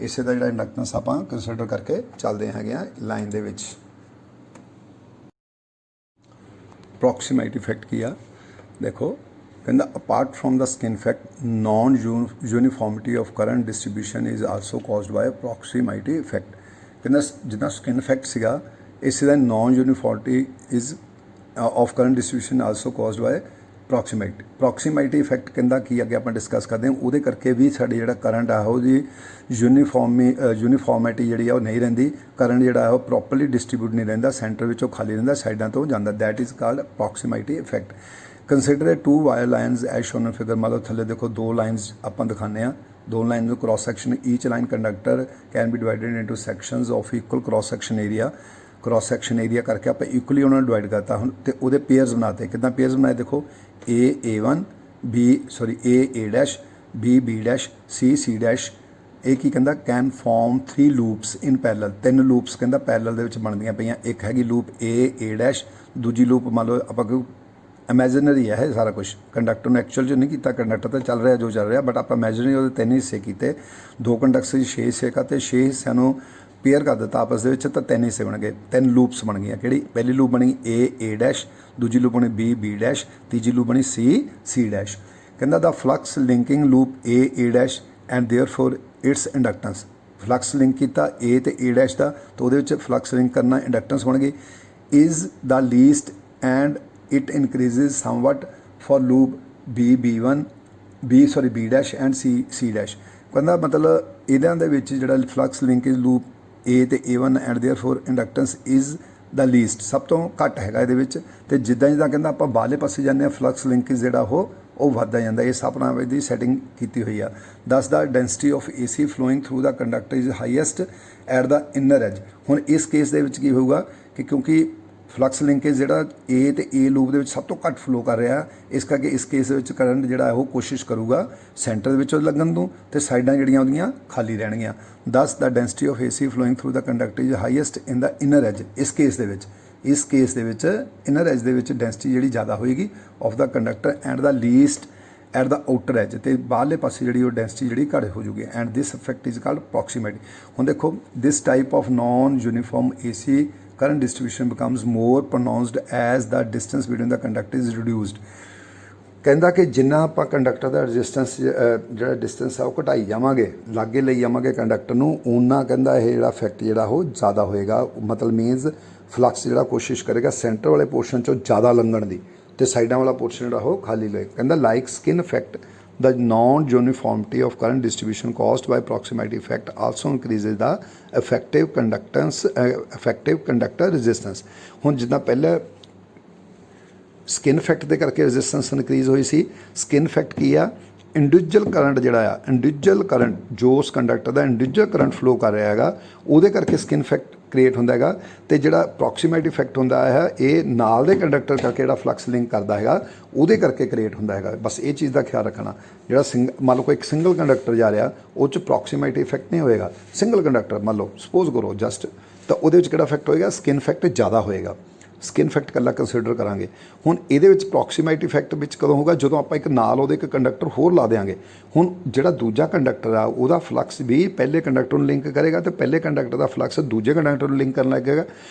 ਇਸੇ ਦਾ ਜਿਹੜਾ ਇੰਡਕਟੈਂਸ ਆਪਾਂ ਕੰਸੀਡਰ ਕਰਕੇ ਚੱਲਦੇ ਹੈਗੇ ਆ ਲਾਈਨ ਦੇ ਵਿੱਚ। ਪ੍ਰੋਕਸੀਮਿਟੀ ਇਫੈਕਟ ਕੀ ਆ, ਦੇਖੋ ਕਹਿੰਦਾ apart from the skin effect non uniformity of current distribution is also caused by proximity effect. ਕਹਿੰਦਾ ਜਿੱਦਾਂ ਸਕਿਨ ਇਫੈਕਟ ਸੀਗਾ, ਇਸੇ ਦਾ non uniformity is of current distribution also caused by proximity effect ਕਹਿੰਦਾ ਕੀ ਅੱਗੇ ਆਪਾਂ ਡਿਸਕਸ ਕਰਦੇ ਹਾਂ। ਉਹਦੇ ਕਰਕੇ ਵੀ ਸਾਡੇ ਜਿਹੜਾ ਕਰੰਟ ਆ ਉਹਦੀ ਯੂਨੀਫਾਰਮਿਟੀ ਜਿਹੜੀ ਆ ਉਹ ਨਹੀਂ ਰਹਿੰਦੀ, ਕਰੰਟ ਜਿਹੜਾ ਉਹ ਪ੍ਰੋਪਰਲੀ ਡਿਸਟਰੀਬਿਊਟ ਨਹੀਂ ਰਹਿੰਦਾ, ਸੈਂਟਰ ਵਿੱਚੋਂ ਖਾਲੀ ਰਹਿੰਦਾ, ਸਾਈਡਾਂ ਤੋਂ ਜਾਂਦਾ, that is called proximity effect. Consider 2 wire lines as shown in figure. ਮੰਨ ਲਓ ਥੱਲੇ ਦੇਖੋ ਦੋ ਲਾਈਨਸ ਆਪਾਂ ਦਿਖਾਉਂਦੇ ਆ, ਦੋ ਲਾਈਨ ਨੂੰ cross section, each line conductor can be divided into sections of equal cross section area. Cross section area ਕਰਕੇ ਆਪਾਂ ਇਕੁਅਲੀ ਉਹਨਾਂ ਨੂੰ ਡਿਵਾਈਡ ਕਰਤਾ। ਹੁਣ ਤੇ ਉਹਦੇ ਪੇਅਰਸ ਬਣਾਤੇ, ਕਿੱਦਾਂ ਪੇਅਰਸ ਬਣਾਏ, ਦੇਖੋ A A dash, B dash, C dash. ਇਹ ਕੀ ਕਹਿੰਦਾ, can form 3 loops in parallel. 3 loops ਕਹਿੰਦਾ ਪੈਰਲਲ ਦੇ ਵਿੱਚ ਬਣਦੀਆਂ ਪਈਆਂ। ਇੱਕ ਹੈਗੀ ਲੂਪ A ਡੈਸ਼, ਦੂਜੀ ਲੂਪ ਮੰਨ ਲਓ ਆਪਾਂ ਇਮੈਜਨਰੀ ਹੈ ਇਹ ਸਾਰਾ ਕੁਛ, ਕੰਡਕਟਰ ਨੂੰ ਐਕਚੁਅਲ 'ਚ ਨਹੀਂ ਕੀਤਾ, ਕੰਡਕਟਰ ਤਾਂ ਚੱਲ ਰਿਹਾ ਜੋ ਚੱਲ ਰਿਹਾ, ਬਟ ਆਪਾਂ ਇਮੈਜਨਰੀ ਉਹਦੇ 3 ਹਿੱਸੇ ਕੀਤੇ, 2 ਕੰਡਕਟਰ 6 ਹਿੱਸੇ ਕਰਤੇ, 6 ਹਿੱਸਿਆਂ ਨੂੰ ਪੇਅਰ ਕਰ ਦਿੱਤਾ ਆਪਸ ਦੇ ਵਿੱਚ, ਤਾਂ 3 ਹਿੱਸੇ ਬਣ ਗਏ, 3 ਲੂਪਸ ਬਣ ਗਈਆਂ। ਕਿਹੜੀ ਪਹਿਲੀ ਲੂਪ ਬਣੀ A ਡੈਸ਼, ਦੂਜੀ ਲੂਪ ਬਣੀ B ਡੈਸ਼, ਤੀਜੀ ਲੂਪ ਬਣੀ C ਡੈਸ਼। ਕਹਿੰਦਾ the flux linking loop A dash and therefore its inductance, flux link ਕੀਤਾ A ਤੇ A ਡੈਸ਼ ਦਾ, ਤਾਂ ਉਹਦੇ ਵਿੱਚ ਫਲਕਸ ਲਿੰਕ ਕਰਨਾ ਇੰਡਕਟੈਂਸ ਬਣ ਗਈ, is the least and it increases somewhat for loop B dash and C dash। ਕਹਿੰਦਾ ਮਤਲਬ ਇਹਨਾਂ ਦੇ ਵਿੱਚ ਜਿਹੜਾ ਫਲਕਸ ਲਿੰਕੇਜ ਲੂਪ A ਤੇ A1 and therefore inductance is the least, ਸਭ ਤੋਂ ਘੱਟ ਹੈਗਾ ਇਹਦੇ ਵਿੱਚ, ਤੇ ਜਿੱਦਾਂ ਜਿੱਦਾਂ ਕਹਿੰਦਾ ਆਪਾਂ ਬਾਹਰਲੇ ਪਾਸੇ ਜਾਂਦੇ ਹਾਂ ਫਲਕਸ ਲਿੰਕੇਜ ਜਿਹੜਾ ਉਹ ਵੱਧਦਾ ਜਾਂਦਾ। ਇਹ ਸਭ ਨਾਲ ਇਹਦੀ ਸੈਟਿੰਗ ਕੀਤੀ ਹੋਈ ਆ। Thus the density of AC flowing through the conductor is highest at the inner edge. ਹੁਣ ਇਸ ਕੇਸ ਦੇ ਵਿੱਚ ਕੀ ਹੋਊਗਾ ਕਿ ਕਿਉਂਕਿ ਫਲਕਸ ਲਿੰਕੇਜ ਜਿਹੜਾ A ਤੇ A ਲੂਪ ਦੇ ਵਿੱਚ ਸਭ ਤੋਂ ਘੱਟ ਫਲੋ ਕਰ ਰਿਹਾ, ਇਸ ਕਰਕੇ ਇਸ ਕੇਸ ਦੇ ਵਿੱਚ ਕਰੰਟ ਜਿਹੜਾ ਉਹ ਕੋਸ਼ਿਸ਼ ਕਰੂਗਾ ਸੈਂਟਰ ਦੇ ਵਿੱਚੋਂ ਲੱਗਣ ਤੋਂ, ਤੇ ਸਾਈਡਾਂ ਜਿਹੜੀਆਂ ਉਹਦੀਆਂ ਖਾਲੀ ਰਹਿਣਗੀਆਂ। 10 the density of AC flowing through the conductor is highest in the inner edge. ਇਸ ਕੇਸ ਦੇ ਵਿੱਚ ਇਨਰ ਐਜ ਦੇ ਵਿੱਚ ਡੈਂਸਿਟੀ ਜਿਹੜੀ ਜ਼ਿਆਦਾ ਹੋਏਗੀ of the conductor and the least at the outer as, ਤੇ ਬਾਹਰਲੇ ਪਾਸੇ ਜਿਹੜੀ ਉਹ ਡੈਂਸਿਟੀ ਜਿਹੜੀ ਘੱਟ ਹੋ ਜੂਗੀ। And this effect is called proximity. ਹੁਣ ਦੇਖੋ this type of non uniform AC current distribution becomes more pronounced as the distance between the conductor is reduced। ਕਹਿੰਦਾ ਕਿ ਜਿੰਨਾ ਆਪਾਂ ਕੰਡਕਟਰ ਦਾ ਰੈਜ਼ਿਸਟੈਂਸ ਜਿਹੜਾ ਡਿਸਟੈਂਸ ਆ ਉਹ ਘਟਾਈ ਜਾਵਾਂਗੇ, ਲਾਗੇ ਲਈ ਜਾਵਾਂਗੇ ਕੰਡਕਟਰ ਨੂੰ, ਓਨਾ ਕਹਿੰਦਾ ਇਹ ਜਿਹੜਾ ਇਫੈਕਟ ਜਿਹੜਾ ਉਹ ਜ਼ਿਆਦਾ ਹੋਏਗਾ। ਮਤਲਬ ਮੀਨਸ ਫਲਕਸ ਜਿਹੜਾ ਕੋਸ਼ਿਸ਼ ਕਰੇਗਾ ਸੈਂਟਰ ਵਾਲੇ ਪੋਰਸ਼ਨ 'ਚੋਂ ਜ਼ਿਆਦਾ ਲੰਘਣ ਦੀ, ਤੇ ਸਾਈਡਾਂ ਵਾਲਾ ਪੋਰਸ਼ਨ ਜਿਹੜਾ ਉਹ ਖਾਲੀ ਲਏ। ਕਹਿੰਦਾ like skin effect the non-uniformity of current distribution caused by proximity effect also increases the effective conductor resistance। ਹੁਣ ਜਿੱਦਾਂ ਪਹਿਲੇ ਸਕਿਨ ਇਫੈਕਟ ਦੇ ਕਰਕੇ ਰੈਜ਼ਿਸਟੈਂਸ ਇਨਕਰੀਜ਼ ਹੋਈ ਸੀ, ਸਕਿਨ ਇਫੈਕਟ ਕੀ ਆ, ਇੰਡੀਵਿਜੂਅਲ ਕਰੰਟ ਜਿਹੜਾ ਆ, ਇੰਡੀਵਿਜੂਅਲ ਕਰੰਟ ਜੋ ਉਸ ਕੰਡਕਟਰ ਦਾ ਇੰਡੀਵਿਜੂਅਲ ਕਰੰਟ ਫਲੋ ਕਰ ਰਿਹਾ ਹੈਗਾ ਉਹਦੇ ਕਰਕੇ ਸਕਿਨ ਇਫੈਕਟ ਕ੍ਰੀਏਟ ਹੁੰਦਾ ਹੈਗਾ। ਤੇ ਜਿਹੜਾ ਪ੍ਰੋਕਸੀਮੇਟੀ ਇਫੈਕਟ ਹੁੰਦਾ ਹੈ ਇਹ ਨਾਲ ਦੇ ਕੰਡਕਟਰ ਕਰਕੇ ਜਿਹੜਾ ਫਲਕਸ ਲਿੰਕ ਕਰਦਾ ਹੈਗਾ ਉਹਦੇ ਕਰਕੇ ਕ੍ਰੀਏਟ ਹੁੰਦਾ ਹੈਗਾ। ਬਸ ਇਹ ਚੀਜ਼ ਦਾ ਖਿਆਲ ਰੱਖਣਾ। ਜਿਹੜਾ ਮੰਨ ਲਓ ਕੋਈ ਇੱਕ ਸਿੰਗਲ ਕੰਡਕਟਰ ਜਾ ਰਿਹਾ ਉਹ 'ਚ ਪ੍ਰੋਕਸੀਮੇਟੀ ਇਫੈਕਟ ਨਹੀਂ ਹੋਏਗਾ। ਸਿੰਗਲ ਕੰਡਕਟਰ ਮੰਨ ਲਓ ਸਪੋਜ਼ ਕਰੋ ਜਸਟ, ਤਾਂ ਉਹਦੇ ਵਿੱਚ ਕਿਹੜਾ ਇਫੈਕਟ ਹੋਏਗਾ, ਸਕਿਨ ਇਫੈਕਟ ਜ਼ਿਆਦਾ ਹੋਏਗਾ। ਸਕਿਨ ਇਫੈਕਟ ਇਕੱਲਾ ਕੰਸੀਡਰ ਕਰਾਂਗੇ। ਹੁਣ ਇਹਦੇ ਵਿੱਚ ਪ੍ਰੋਕਸੀਮੇਟੀ ਇਫੈਕਟ ਵਿੱਚ ਕਦੋਂ ਹੋਊਗਾ, ਜਦੋਂ ਆਪਾਂ ਇੱਕ ਨਾਲ ਉਹਦੇ ਇੱਕ ਕੰਡਕਟਰ ਹੋਰ ਲਾ ਦਿਆਂਗੇ। ਹੁਣ ਜਿਹੜਾ ਦੂਜਾ ਕੰਡਕਟਰ ਆ ਉਹਦਾ ਫਲਕਸ ਵੀ ਪਹਿਲੇ ਕੰਡਕਟਰ ਨੂੰ ਲਿੰਕ ਕਰੇਗਾ, ਤੇ ਪਹਿਲੇ ਕੰਡਕਟਰ ਦਾ ਫਲਕਸ ਦੂਜੇ ਕੰਡਕਟਰ ਨੂੰ ਲਿੰਕ ਕਰਨ ਲੱਗੇਗਾ।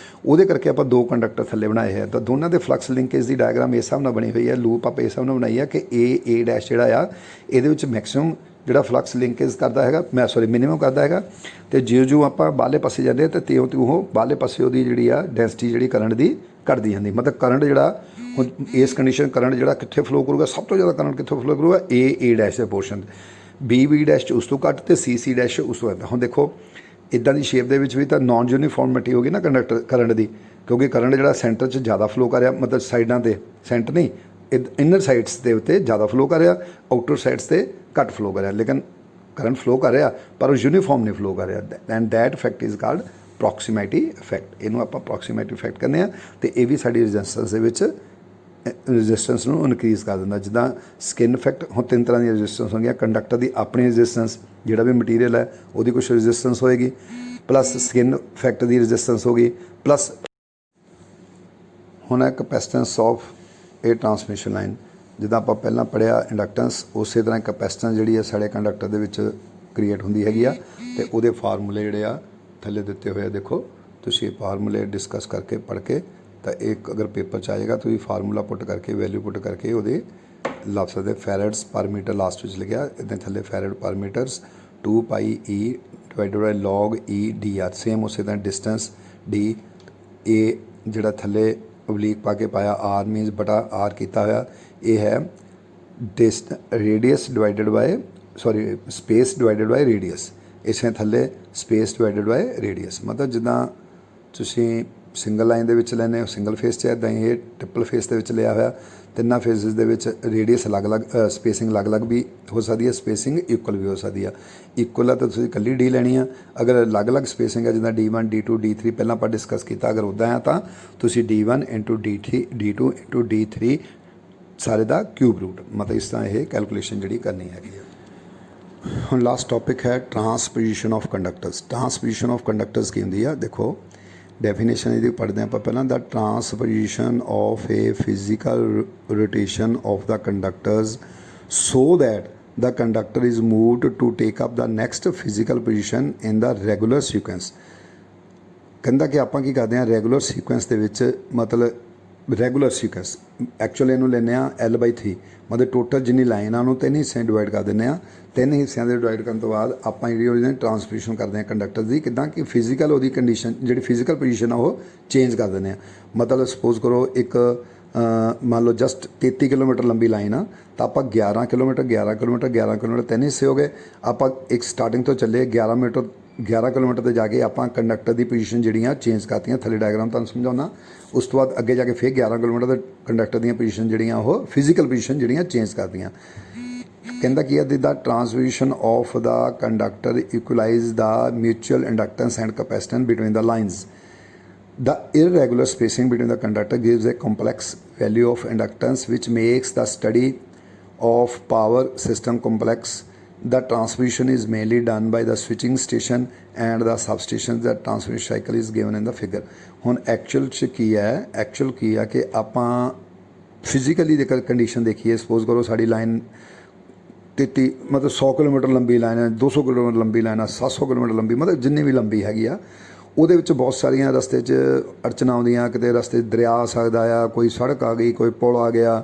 ਉਹਦੇ ਕਰਕੇ ਆਪਾਂ 2 ਕੰਡਕਟਰ ਥੱਲੇ ਬਣਾਏ ਹੈ, ਤਾਂ ਦੋਨਾਂ ਦੇ ਫਲਕਸ ਲਿੰਕੇਜ ਦੀ ਡਾਇਗਰਾਮ ਇਸ ਹਿਸਾਬ ਨਾਲ ਬਣੀ ਹੋਈ ਹੈ। ਲੂਪ ਆਪਾਂ ਇਸ ਹਿਸਾਬ ਨਾਲ ਬਣਾਈ ਹੈ ਕਿ A ਡੈਸ਼ ਜਿਹੜਾ ਆ ਇਹਦੇ ਵਿੱਚ ਮੈਕਸਿਮਮ ਜਿਹੜਾ ਫਲਕਸ ਲਿੰਕੇਜ ਕਰਦਾ ਹੈਗਾ, ਮਿਨੀਮਮ ਕਰਦਾ ਹੈਗਾ, ਤੇ ਜਿਉਂ ਆਪਾਂ ਬਾਹਰਲੇ ਪਾਸੇ ਜਾਂਦੇ ਤਾਂ ਤਿਉਂ ਉਹ ਬਾਹਰਲੇ ਪਾਸੇ ਉਹਦੀ ਜਿਹੜੀ ਆ ਡੈਂਸਿਟੀ ਜਿਹੜੀ ਕਰੰਟ ਦੀ ਘਟਦੀ ਜਾਂਦੀ। ਮਤਲਬ ਕਰੰਟ ਜਿਹੜਾ ਹੁਣ ਇਸ ਕੰਡੀਸ਼ਨ ਕਰੰਟ ਜਿਹੜਾ ਕਿੱਥੇ ਫਲੋ ਕਰੂਗਾ, ਸਭ ਤੋਂ ਜ਼ਿਆਦਾ ਕਰੰਟ ਕਿੱਥੋਂ ਫਲੋ ਕਰੂਗਾ, A ਡੈਸ਼ ਦੇ ਪੋਰਸ਼ਨ, B ਡੈਸ਼ 'ਚ ਉਸ ਤੋਂ ਘੱਟ, ਤੇ C ਡੈਸ਼ ਉਸ ਤੋਂ ਵੱਧ। ਹੁਣ ਦੇਖੋ ਇੱਦਾਂ ਦੀ ਸ਼ੇਪ ਦੇ ਵਿੱਚ ਵੀ ਤਾਂ ਨॉन ਯੂਨੀਫਾਰਮਿਟੀ ਹੋ ਗਈ ਨਾ ਕੰਡਕਟਰ ਕਰੰਟ ਦੀ, ਕਿਉਂਕਿ ਕਰੰਟ ਜਿਹੜਾ ਸੈਂਟਰ 'ਚ ਜ਼ਿਆਦਾ ਫਲੋ ਕਰ ਰਿਹਾ, ਮਤਲਬ ਸਾਈਡਾਂ 'ਤੇ, ਸੈਂਟਰ ਨਹੀਂ ਇਨਰ ਸਾਈਡਸ ਦੇ ਉੱਤੇ ਜ਼ਿਆਦਾ ਫਲੋ ਕਰ ਰਿਹਾ, ਆਊਟਰ ਸਾਈਡਸ 'ਤੇ ਘੱਟ ਫਲੋ ਕਰ ਰਿਹਾ, ਲੇਕਿਨ ਕਰੰਟ ਫਲੋ ਕਰ ਰਿਹਾ ਪਰ ਉਹ ਯੂਨੀਫਾਰਮ ਨਹੀਂ ਫਲੋ ਕਰ ਰਿਹਾ। And that effect is called proximity effect. ਇਹਨੂੰ ਆਪਾਂ ਪ੍ਰੋਕਸੀਮੇਟੀ ਇਫੈਕਟ ਕਹਿੰਦੇ ਹਾਂ, ਤੇ ਇਹ ਵੀ ਸਾਡੀ ਰੈਜ਼ਿਸਟੈਂਸ ਦੇ ਵਿੱਚ ਰੈਜ਼ਿਸਟੈਂਸ ਨੂੰ ਇਨਕਰੀਜ਼ ਕਰ ਦਿੰਦਾ। ਜਿੱਦਾਂ ਸਕਿਨ ਇਫੈਕਟ, ਹੁਣ 3 ਤਰ੍ਹਾਂ ਦੀਆਂ ਰੈਜ਼ਿਸਟੈਂਸ ਹੋਣਗੀਆਂ। ਕੰਡਕਟਰ ਦੀ ਆਪਣੀ ਰੈਜ਼ਿਸਟੈਂਸ, ਜਿਹੜਾ ਵੀ ਮਟੀਰੀਅਲ ਹੈ ਉਹਦੀ ਕੁਛ ਰੈਜ਼ਿਸਟੈਂਸ ਹੋਏਗੀ, ਪਲੱਸ ਸਕਿਨ ਇਫੈਕਟ ਦੀ ਰੈਜ਼ਿਸਟੈਂਸ ਹੋਗੀ, ਪਲੱਸ ਹੁਣ ਹੈ ਕਪੈਸਿਟੈਂਸ ਆਫ ਇਹ ਟਰਾਂਸਮਿਸ਼ਨ ਲਾਈਨ। ਜਿੱਦਾਂ ਆਪਾਂ ਪਹਿਲਾਂ ਪੜ੍ਹਿਆ ਇੰਡਕਟੈਂਸ, ਉਸੇ ਤਰ੍ਹਾਂ ਕਪੈਸਿਟੈਂਸ ਜਿਹੜੀ ਹੈ ਸਾਡੇ ਕੰਡਕਟਰ ਦੇ ਵਿੱਚ ਕ੍ਰੀਏਟ ਹੁੰਦੀ ਹੈਗੀ ਆ, ਤੇ ਉਹਦੇ ਫਾਰਮੂਲੇ ਜਿਹੜੇ ਆ ਥੱਲੇ ਦਿੱਤੇ ਹੋਏ ਆ। ਦੇਖੋ ਤੁਸੀਂ ਇਹ ਫਾਰਮੂਲੇ ਡਿਸਕਸ ਕਰਕੇ ਪੜ੍ਹ ਕੇ, ਤਾਂ ਇੱਕ ਅਗਰ ਪੇਪਰ 'ਚ ਆਏਗਾ ਤੁਸੀਂ ਫਾਰਮੂਲਾ ਪੁੱਟ ਕਰਕੇ, ਵੈਲਿਊ ਪੁੱਟ ਕਰਕੇ ਉਹਦੇ ਲੱਭ ਸਕਦੇ। ਫੈਰਡਸ ਪਰ ਮੀਟਰ ਲਾਸਟ ਵਿੱਚ ਲਿਖਿਆ, ਇੱਦਾਂ ਥੱਲੇ farad per metres 2 pi E divided by log E dr। Same ਉਸੇ ਤਰ੍ਹਾਂ ਡਿਸਟੈਂਸ D A ਜਿਹੜਾ ਥੱਲੇ ਓਬਲੀਕ ਪਾ ਕੇ ਪਾਇਆ, R ਮੀਨਸ ਬਟਾ R ਕੀਤਾ ਹੋਇਆ, ਇਹ ਹੈ radius divided by space divided by radius. ਇਸੇ ਥੱਲੇ ਸਪੇਸ ਡਿਵਾਈਡਡ ਬਾਏ ਰੇਡੀਅਸ। ਮਤਲਬ ਜਿੱਦਾਂ ਤੁਸੀਂ ਸਿੰਗਲ ਲਾਈਨ ਦੇ ਵਿੱਚ ਲੈਂਦੇ ਹੋ ਸਿੰਗਲ ਫੇਸ 'ਚ, ਇੱਦਾਂ ਹੀ ਇਹ ਟ੍ਰਿਪਲ ਫੇਸ ਦੇ ਵਿੱਚ ਲਿਆ ਹੋਇਆ। ਤਿੰਨਾਂ ਫੇਸਿਸ ਦੇ ਵਿੱਚ ਰੇਡੀਅਸ ਅਲੱਗ-ਅਲੱਗ, ਸਪੇਸਿੰਗ ਅਲੱਗ-ਅਲੱਗ ਵੀ ਹੋ ਸਕਦੀ ਹੈ, ਸਪੇਸਿੰਗ ਇਕੁਅਲ ਵੀ ਹੋ ਸਕਦੀ ਆ। ਇਕੁਅਲ ਆ ਤਾਂ ਤੁਸੀਂ ਇਕੱਲੀ ਡੀ ਲੈਣੀ ਆ, ਅਗਰ ਅਲੱਗ-ਅਲੱਗ ਸਪੇਸਿੰਗ ਹੈ ਜਿੱਦਾਂ D1 D2 D3 ਪਹਿਲਾਂ ਆਪਾਂ ਡਿਸਕਸ ਕੀਤਾ, ਅਗਰ ਉੱਦਾਂ ਆ ਤਾਂ ਤੁਸੀਂ D1 × D3 D2 × D3 ਸਾਰੇ ਦਾ ਕਿਊਬ ਰੂਟ, ਮਤਲਬ ਇਸ ਤਰ੍ਹਾਂ ਇਹ ਕੈਲਕੂਲੇਸ਼ਨ ਜਿਹੜੀ ਕਰਨੀ ਹੈਗੀ ਆ। ਹੁਣ ਲਾਸਟ ਟੌਪਿਕ ਹੈ ਟਰਾਂਸਪੋਜੀਸ਼ਨ ਆਫ ਕੰਡਕਟਰਸ। ਟਰਾਂਸਪੋਜੀਸ਼ਨ ਆਫ ਕੰਡਕਟਰਸ ਕੀ ਹੁੰਦੀ ਆ, ਦੇਖੋ ਡੈਫੀਨੇਸ਼ਨ ਇਹਦੀ ਪੜ੍ਹਦੇ ਹਾਂ ਆਪਾਂ ਪਹਿਲਾਂ। The transposition of a physical rotation of the conductors so that the conductor is moved to take up the next physical position in the regular sequence। ਕਹਿੰਦਾ ਕਿ ਆਪਾਂ ਕੀ ਕਰਦੇ ਹਾਂ ਰੈਗੂਲਰ ਸੀਕੁਐਂਸ ਦੇ ਵਿੱਚ, ਮਤਲਬ ਰੈਗੂਲਰ ਸੀਕੁਐਂਸ ਐਕਚੁਅਲੀ ਇਹਨੂੰ ਲੈਂਦੇ ਹਾਂ L/3, ਮਤਲਬ ਟੋਟਲ ਜਿੰਨੀ ਲਾਈਨ ਆ ਉਹਨੂੰ 3 ਹਿੱਸਿਆਂ ਡਿਵਾਈਡ ਕਰ ਦਿੰਦੇ ਹਾਂ। 3 ਹਿੱਸਿਆਂ ਦੇ ਡਿਵਾਈਡ ਕਰਨ ਤੋਂ ਬਾਅਦ ਆਪਾਂ ਜਿਹੜੀ ਉਹਦੀ ਟਰਾਂਸਪੋਜੀਸ਼ਨ ਕਰਦੇ ਹਾਂ ਕੰਡਕਟਰ ਦੀ, ਕਿੱਦਾਂ ਕਿ ਫਿਜ਼ੀਕਲ ਉਹਦੀ ਕੰਡੀਸ਼ਨ ਜਿਹੜੀ ਫਿਜ਼ੀਕਲ ਪੋਜੀਸ਼ਨ ਆ ਉਹ ਚੇਂਜ ਕਰ ਦਿੰਦੇ ਹਾਂ। ਮਤਲਬ ਸਪੋਜ਼ ਕਰੋ ਇੱਕ ਮੰਨ ਲਓ ਜਸਟ 33 ਕਿਲੋਮੀਟਰ ਲੰਬੀ ਲਾਈਨ ਆ, ਤਾਂ ਆਪਾਂ 11 ਕਿਲੋਮੀਟਰ 3 ਹਿੱਸੇ ਹੋ ਗਏ। ਆਪਾਂ ਇੱਕ ਸਟਾਰਟਿੰਗ ਤੋਂ ਚੱਲੇ 11 ਕਿਲੋਮੀਟਰ ਤੇ ਜਾ ਕੇ ਆਪਾਂ ਕੰਡਕਟਰ ਦੀ ਪੋਜੀਸ਼ਨ ਜਿਹੜੀਆਂ ਚੇਂਜ ਕਰਤੀਆਂ। ਥੱਲੇ ਡਾਇਗਰਾਮ ਤੁਹਾਨੂੰ ਸਮਝਾਉਣਾ। ਉਸ ਤੋਂ ਬਾਅਦ ਅੱਗੇ ਜਾ ਕੇ ਫਿਰ 11 ਕਿਲੋਮੀਟਰ ਦੇ ਕੰਡਕਟਰ ਦੀਆਂ ਪੋਜੀਸ਼ਨ ਜਿਹੜੀਆਂ ਉਹ ਫਿਜ਼ੀਕਲ ਪੋਜੀਸ਼ਨ ਜਿਹੜੀਆਂ ਚੇਂਜ ਕਰਤੀਆਂ। ਕਹਿੰਦਾ ਕੀ ਹੈ the transposition of the conductor equalize the mutual inductance and capacitance between the lines. The irregular spacing between the conductor gives a complex value of inductance which makes the study of power system complex. The transmission is mainly done by the switching station and the substations. The transmission cycle is given in the figure। ਹੁਣ actual 'ਚ ਕੀ ਹੈ ਕਿ ਆਪਾਂ physically ਜੇਕਰ condition ਦੇਖੀਏ, suppose ਕਰੋ ਸਾਡੀ line 33 ਮਤਲਬ 100 ਕਿਲੋਮੀਟਰ ਲੰਬੀ ਲਾਈਨ ਹੈ, 200 ਕਿਲੋਮੀਟਰ ਲੰਬੀ ਲਾਈਨ ਹੈ, 700 ਕਿਲੋਮੀਟਰ ਲੰਬੀ, ਮਤਲਬ ਜਿੰਨੀ ਵੀ ਲੰਬੀ ਹੈਗੀ ਆ, ਉਹਦੇ ਵਿੱਚ ਬਹੁਤ ਸਾਰੀਆਂ ਰਸਤੇ 'ਚ ਅੜਚਣਾਂ ਆਉਂਦੀਆਂ। ਕਿਤੇ ਰਸਤੇ ਦਰਿਆ ਆ ਸਕਦਾ ਆ, ਕੋਈ ਸੜਕ ਆ ਗਈ, ਕੋਈ ਪੁਲ ਆ ਗਿਆ,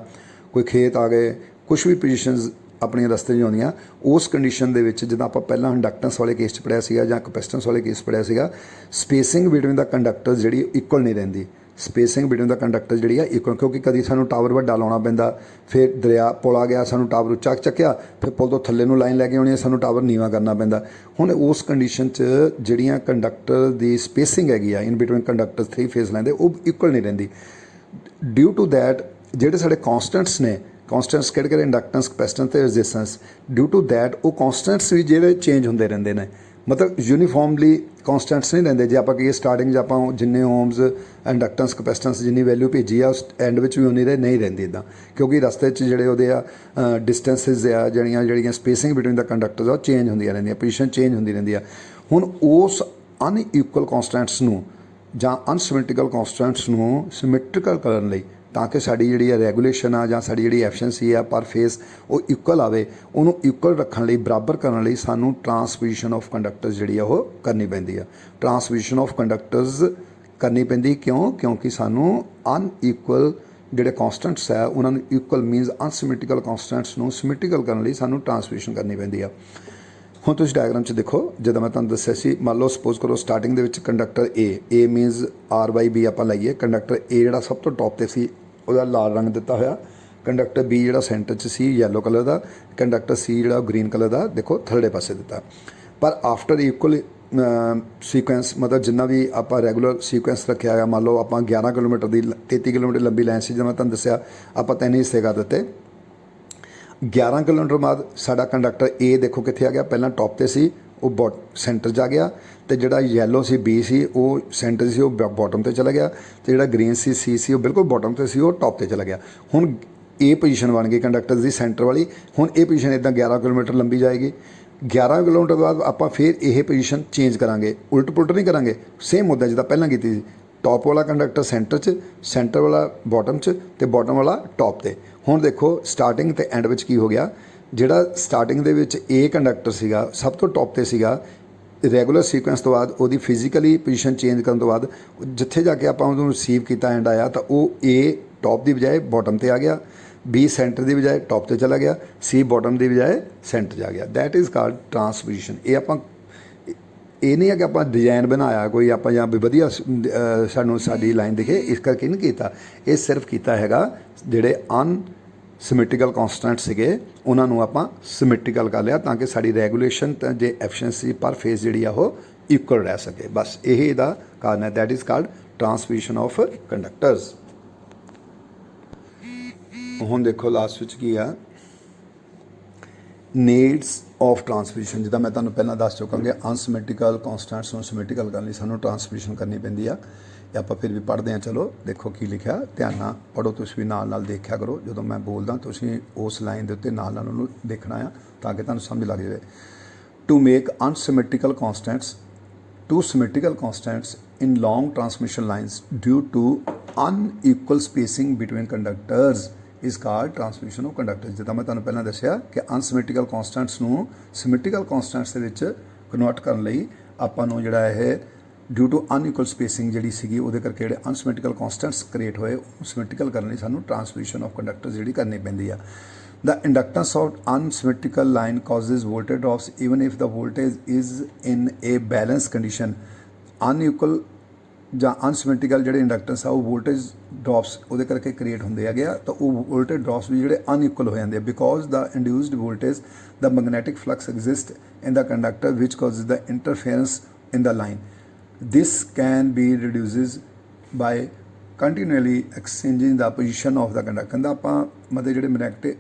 ਕੋਈ ਖੇਤ ਆ ਗਏ, ਕੁਛ ਵੀ ਪੋਜੀਸ਼ਨਸ ਆਪਣੀਆਂ ਰਸਤੇ 'ਚ ਆਉਂਦੀਆਂ। ਉਸ ਕੰਡੀਸ਼ਨ ਦੇ ਵਿੱਚ ਜਿੱਦਾਂ ਆਪਾਂ ਪਹਿਲਾਂ ਇੰਡਕਟੈਂਸ ਵਾਲੇ ਕੇਸ 'ਚ ਪੜ੍ਹਿਆ ਸੀਗਾ ਜਾਂ ਕਪੈਸਿਟੈਂਸ ਵਾਲੇ ਕੇਸ ਪੜ੍ਹਿਆ ਸੀਗਾ, ਸਪੇਸਿੰਗ ਬਿਟਵੀਨ ਦਾ ਕੰਡਕਟਰਸ ਜਿਹੜੀ ਇਕੁਅਲ ਨਹੀਂ ਰਹਿੰਦੀ। ਸਪੇਸਿੰਗ ਬਿਟਵੀਨ ਦਾ ਕੰਡਕਟਰ ਜਿਹੜੀ ਆ ਇਕੁਅਲ, ਕਿਉਂਕਿ ਕਦੀ ਸਾਨੂੰ ਟਾਵਰ ਵੱਡਾ ਲਾਉਣਾ ਪੈਂਦਾ, ਫਿਰ ਦਰਿਆ ਪੁਲ ਆ ਗਿਆ, ਸਾਨੂੰ ਟਾਵਰ ਉੱਚਾ ਚੱਕਿਆ, ਫਿਰ ਪੁਲ ਤੋਂ ਥੱਲੇ ਨੂੰ ਲਾਈਨ ਲੈ ਕੇ ਆਉਣੀ ਹੈ, ਸਾਨੂੰ ਟਾਵਰ ਨੀਵਾਂ ਕਰਨਾ ਪੈਂਦਾ। ਹੁਣ ਉਸ ਕੰਡੀਸ਼ਨ 'ਚ ਜਿਹੜੀਆਂ ਕੰਡਕਟਰ ਦੀ ਸਪੇਸਿੰਗ ਹੈਗੀ ਆ ਇਨ ਬਿਟਵੀਨ ਕੰਡਕਟਰ 3 ਫੇਜ਼ ਲੈਂਦੇ, ਉਹ ਇਕੁਅਲ ਨਹੀਂ ਰਹਿੰਦੀ। ਡਿਊ ਟੂ ਦੈਟ ਜਿਹੜੇ ਸਾਡੇ ਕੌਂਸਟੈਂਟਸ ਨੇ, ਕੌਂਸਟੈਂਟਸ ਕਿਹੜੇ ਇੰਡਕਟੈਂਸ, ਕਪੈਸਿਟੈਂਸ ਅਤੇ ਰੈਜ਼ਿਸਟੈਂਸ, ਡਿਊ ਟੂ ਦੈਟ ਉਹ ਕੌਂਸਟੈਂਟਸ ਵੀ ਜਿਹੜੇ ਚੇਂਜ ਹੁੰਦੇ ਰਹਿੰਦੇ ਨੇ, ਮਤਲਬ ਯੂਨੀਫਾਰਮਲੀ ਕੌਂਸਟੈਂਟਸ ਨਹੀਂ ਰਹਿੰਦੇ। ਜੇ ਆਪਾਂ ਕਹੀਏ ਸਟਾਰਟਿੰਗ 'ਚ ਆਪਾਂ ਜਿੰਨੇ ਓਮਸ ਇੰਡਕਟੈਂਸ ਕਪੈਸਿਟੈਂਸ ਜਿੰਨੀ ਵੈਲਿਊ ਭੇਜੀ ਆ, ਉਸ ਐਂਡ ਵਿੱਚ ਵੀ ਉਨੀ ਨਹੀਂ ਰਹਿੰਦੀ ਇੱਦਾਂ, ਕਿਉਂਕਿ ਰਸਤੇ 'ਚ ਜਿਹੜੇ ਉਹਦੇ ਆ ਡਿਸਟੈਂਸਿਸ ਆ, ਜਿਹੜੀਆਂ ਸਪੇਸਿੰਗ ਬਿਟਵੀਨ ਦਾ ਕੰਡਕਟਰਸ ਆ, ਉਹ ਚੇਂਜ ਹੁੰਦੀਆਂ ਰਹਿੰਦੀਆਂ, ਪੋਜੀਸ਼ਨ ਚੇਂਜ ਹੁੰਦੀ ਰਹਿੰਦੀ ਆ। ਹੁਣ ਉਸ ਅਨਈਕੁਅਲ ਕੌਂਸਟੈਂਟਸ ਨੂੰ ਜਾਂ ਅਨਸਿਮੈਟ੍ਰੀਕਲ ਕੌਂਸਟੈਂਟਸ ਨੂੰ ਸਿਮੈਟ੍ਰੀਕਲ ਕਰਨ ਲਈ, ਤਾਂ ਕਿ ਸਾਡੀ ਜਿਹੜੀ ਰੈਗੂਲੇਸ਼ਨ ਆ ਜਾਂ ਸਾਡੀ ਜਿਹੜੀ ਐਫੀਸ਼ੀਐਂਸੀ ਆ ਪਰ ਫੇਸ ਉਹ ਇਕੁਅਲ ਆਵੇ, ਉਹਨੂੰ ਇਕੁਅਲ ਰੱਖਣ ਲਈ, ਬਰਾਬਰ ਕਰਨ ਲਈ ਸਾਨੂੰ ਟਰਾਂਸਪੋਜੀਸ਼ਨ ਆਫ ਕੰਡਕਟਰਸ ਜਿਹੜੀ ਆ ਉਹ ਕਰਨੀ ਪੈਂਦੀ ਆ। ਟਰਾਂਸਪੋਜੀਸ਼ਨ ਆਫ ਕੰਡਕਟਰਸ ਕਰਨੀ ਪੈਂਦੀ ਕਿਉਂਕਿ ਸਾਨੂੰ ਅਨਈਕੁਅਲ ਜਿਹੜੇ ਕੌਂਸਟੈਂਟਸ ਆ ਉਹਨਾਂ ਨੂੰ ਇਕੁਅਲ ਮੀਨਸ ਅਨਸਿਮੈਟ੍ਰੀਕਲ ਕੌਂਸਟੈਂਟਸ ਨੂੰ ਸਿਮੈਟ੍ਰੀਕਲ ਕਰਨ ਲਈ ਸਾਨੂੰ ਟਰਾਂਸਪੋਜੀਸ਼ਨ ਕਰਨੀ ਪੈਂਦੀ ਆ। ਹੁਣ ਤੁਸੀਂ ਡਾਇਗਰਾਮ 'ਚ ਦੇਖੋ, ਜਦੋਂ ਮੈਂ ਤੁਹਾਨੂੰ ਦੱਸਿਆ ਸੀ, ਮੰਨ ਲਓ ਸਪੋਜ਼ ਕਰੋ ਸਟਾਰਟਿੰਗ ਦੇ ਵਿੱਚ ਕੰਡਕਟਰ ਏ ਮੀਨਸ R/B ਆਪਾਂ ਲਾਈਏ, ਕੰਡਕਟਰ ਏ ਜਿਹੜਾ ਸਭ ਤੋਂ ਟੌਪ 'ਤੇ ਸੀ ਉਹਦਾ ਲਾਲ ਰੰਗ ਦਿੱਤਾ ਹੋਇਆ, ਕੰਡਕਟਰ ਬੀ ਜਿਹੜਾ ਸੈਂਟਰ 'ਚ ਸੀ ਯੈਲੋ ਕਲਰ ਦਾ, ਕੰਡਕਟਰ ਸੀ ਜਿਹੜਾ ਗ੍ਰੀਨ ਕਲਰ ਦਾ ਦੇਖੋ ਥੱਲੜੇ ਪਾਸੇ ਦਿੱਤਾ। ਪਰ ਆਫਟਰ ਇਕੁਅਲ ਸੀਕੁਐਂਸ, ਮਤਲਬ ਜਿੰਨਾ ਵੀ ਆਪਾਂ ਰੈਗੂਲਰ ਸੀਕੁਐਂਸ ਰੱਖਿਆ ਹੈ, ਮੰਨ ਲਓ ਆਪਾਂ 11 ਕਿਲੋਮੀਟਰ ਦੀ 33 ਕਿਲੋਮੀਟਰ ਲੰਬੀ ਲਾਈਨ ਸੀ, ਜਿਵੇਂ ਮੈਂ ਤੁਹਾਨੂੰ ਦੱਸਿਆ ਆਪਾਂ 3 ਹਿੱਸੇ ਕਰ ਦਿੱਤੇ। 11 ਕਿਲੋਮੀਟਰ ਬਾਅਦ ਸਾਡਾ ਕੰਡਕਟਰ ਏ ਦੇਖੋ ਕਿੱਥੇ ਆ ਗਿਆ, ਪਹਿਲਾਂ ਟੌਪ 'ਤੇ ਸੀ ਉਹ ਸੈਂਟਰ 'ਚ ਆ ਗਿਆ, ਅਤੇ ਜਿਹੜਾ ਯੈਲੋ ਸੀ ਬੀ ਸੀ ਉਹ ਸੈਂਟਰ ਸੀ ਉਹ ਬਾਟਮ 'ਤੇ ਚਲਾ ਗਿਆ, ਅਤੇ ਜਿਹੜਾ ਗ੍ਰੀਨ ਸੀ ਸੀ ਉਹ ਬਿਲਕੁਲ ਬਾਟਮ 'ਤੇ ਸੀ ਉਹ ਟੌਪ 'ਤੇ ਚਲਾ ਗਿਆ। ਹੁਣ ਇਹ ਪੋਜੀਸ਼ਨ ਬਣ ਗਈ ਕੰਡਕਟਰ ਦੀ ਸੈਂਟਰ ਵਾਲੀ। ਹੁਣ ਇਹ ਪੋਜੀਸ਼ਨ ਇੱਦਾਂ 11 ਕਿਲੋਮੀਟਰ ਲੰਬੀ ਜਾਏਗੀ। 11 ਕਿਲੋਮੀਟਰ ਬਾਅਦ ਆਪਾਂ ਫਿਰ ਇਹ ਪੋਜੀਸ਼ਨ ਚੇਂਜ ਕਰਾਂਗੇ, ਉਲਟ ਪੁਲਟ ਨਹੀਂ ਕਰਾਂਗੇ, ਸੇਮ ਉੱਦਾਂ ਜਿੱਦਾਂ ਪਹਿਲਾਂ ਕੀਤੀ ਸੀ। ਟੌਪ ਵਾਲਾ ਕੰਡਕਟਰ ਸੈਂਟਰ 'ਚ, ਸੈਂਟਰ ਵਾਲਾ ਬਾਟਮ 'ਚ, ਅਤੇ ਬਾਟਮ ਵਾਲਾ ਟੌਪ 'ਤੇ। ਹੁਣ ਦੇਖੋ ਸਟਾਰਟਿੰਗ ਅਤੇ ਐਂਡ ਵਿੱਚ ਕੀ ਹੋ ਗਿਆ, ਜਿਹੜਾ ਸਟਾਰਟਿੰਗ ਦੇ ਵਿੱਚ ਇਹ ਕੰਡਕਟਰ ਸੀਗਾ ਸਭ ਤੋਂ ਟੌਪ 'ਤੇ ਸੀਗਾ, ਰੈਗੂਲਰ ਸੀਕੁਐਂਸ ਤੋਂ ਬਾਅਦ ਉਹਦੀ ਫਿਜ਼ੀਕਲੀ ਪੋਜੀਸ਼ਨ ਚੇਂਜ ਕਰਨ ਤੋਂ ਬਾਅਦ ਜਿੱਥੇ ਜਾ ਕੇ ਆਪਾਂ ਉਹਨੂੰ ਰਿਸੀਵ ਕੀਤਾ ਐਂਡ ਆਇਆ, ਤਾਂ ਉਹ ਏ ਟੌਪ ਦੀ ਬਜਾਏ ਬਾਟਮ 'ਤੇ ਆ ਗਿਆ, ਬੀ ਸੈਂਟਰ ਦੀ ਬਜਾਏ ਟੌਪ 'ਤੇ ਚਲਾ ਗਿਆ, ਸੀ ਬਾਟਮ ਦੀ ਬਜਾਏ ਸੈਂਟਰ 'ਚ ਆ ਗਿਆ। That is called transposition. ਇਹ ਨਹੀਂ ਹੈ ਕਿ ਆਪਾਂ ਡਿਜ਼ਾਈਨ ਬਣਾਇਆ ਕੋਈ ਆਪਾਂ ਜਾਂ ਵੀ ਵਧੀਆ ਸਾਨੂੰ ਸਾਡੀ ਲਾਈਨ ਦਿਖੇ ਇਸ ਕਰਕੇ ਨਹੀਂ ਕੀਤਾ, ਇਹ ਸਿਰਫ ਕੀਤਾ ਹੈਗਾ ਜਿਹੜੇ ਸਿਮੈਟ੍ਰੀਕਲ ਕੌਂਸਟੈਂਟ ਸੀਗੇ ਉਹਨਾਂ ਨੂੰ ਆਪਾਂ ਸਿਮੈਟ੍ਰੀਕਲ ਕਰ ਲਿਆ, ਤਾਂ ਕਿ ਸਾਡੀ ਰੈਗੂਲੇਸ਼ਨ ਤਾਂ ਜੇ ਐਫੀਸ਼ੀਐਂਸੀ ਪਰ ਫੇਜ਼ ਜਿਹੜੀ ਆ ਉਹ ਇਕੁਅਲ ਰਹਿ ਸਕੇ, ਬਸ ਇਹ ਇਹਦਾ ਕਾਰਨ ਹੈ। That is called transposition of conductors. ਹੁਣ ਦੇਖੋ ਲਾਸਟ ਵਿੱਚ ਕੀ ਆ, ਨੀਡਸ ਆਫ ਟਰਾਂਸਪੋਜੀਸ਼ਨ। ਜਿੱਦਾਂ ਮੈਂ ਤੁਹਾਨੂੰ ਪਹਿਲਾਂ ਦੱਸ ਚੁੱਕਾ ਕਿ ਅਨਸਿਮੈਟ੍ਰੀਕਲ ਕੌਂਸਟੈਂਟਸ ਨੂੰ ਸਿਮੈਟ੍ਰੀਕਲ ਕਰਨ ਲਈ ਸਾਨੂੰ ਟਰਾਂਸਪੋਜੀਸ਼ਨ ਕਰਨੀ ਪੈਂਦੀ ਆ। ਇਹ ਆਪਾਂ ਫਿਰ ਵੀ ਪੜ੍ਹਦੇ ਹਾਂ। ਚਲੋ ਦੇਖੋ ਕੀ ਲਿਖਿਆ, ਧਿਆਨ ਨਾਲ ਪੜ੍ਹੋ, ਤੁਸੀਂ ਵੀ ਨਾਲ ਦੇਖਿਆ ਕਰੋ। ਜਦੋਂ ਮੈਂ ਬੋਲਦਾ ਤੁਸੀਂ ਉਸ ਲਾਈਨ ਦੇ ਉੱਤੇ ਨਾਲ ਉਹਨੂੰ ਦੇਖਣਾ ਆ ਤਾਂ ਕਿ ਤੁਹਾਨੂੰ ਸਮਝ ਲੱਗ ਜਾਵੇ। To make unsymmetrical constants, to symmetrical constants in long transmission lines due to unequal spacing between conductors is called transmission of conductors। ਜਿੱਦਾਂ ਮੈਂ ਤੁਹਾਨੂੰ ਪਹਿਲਾਂ ਦੱਸਿਆ ਕਿ ਅਨਸਿਮੈਟ੍ਰੀਕਲ ਕੌਂਸਟੈਂਟਸ ਨੂੰ ਸਿਮੈਟ੍ਰੀਕਲ ਕੌਂਸਟੈਂਟਸ ਦੇ ਵਿੱਚ ਕਨਵਰਟ ਕਰਨ ਲਈ ਆਪਾਂ ਨੂੰ ਜਿਹੜਾ ਇਹ ਡਿਊ ਟੂ ਅਨਈਕੁਅਲ ਸਪੇਸਿੰਗ ਜਿਹੜੀ ਸੀਗੀ ਉਹਦੇ ਕਰਕੇ ਜਿਹੜੇ ਅਨਸਿਮੈਟ੍ਰੀਕਲ ਕੌਂਸਟੈਂਟਸ ਕ੍ਰੀਏਟ ਹੋਏ ਉਹ ਸਿਮੈਟ੍ਰੀਕਲ ਕਰਨ ਲਈ ਸਾਨੂੰ ਟਰਾਂਸਮਿਸ਼ਨ ਆਫ ਕੰਡਕਟਰਸ ਜਿਹੜੀ ਕਰਨੀ ਪੈਂਦੀ ਆ। The inductance of unsymmetrical line causes voltage drops even if the voltage is in a balanced condition। unequal ਜਾਂ ਅਨਸਿਮੈਟ੍ਰੀਕਲ ਜਿਹੜੇ ਇੰਡਕਟੈਂਸ ਆ ਉਹ ਵੋਲਟੇਜ ਡ੍ਰੌਪਸ ਉਹਦੇ ਕਰਕੇ ਕ੍ਰੀਏਟ ਹੁੰਦੇ ਹੈਗੇ ਆ, ਤਾਂ ਉਹ ਵੋਲਟੇਜ ਡ੍ਰੌਪਸ ਵੀ ਜਿਹੜੇ ਅਨਈਕੁਅਲ ਹੋ ਜਾਂਦੇ ਆ because the induced voltage the magnetic flux exist in the conductor which causes the interference in the line. this can be reduces by continually exchanging the position of the conductor। ਕਹਿੰਦਾ ਆਪਾਂ ਮਤਲਬ ਜਿਹੜੇ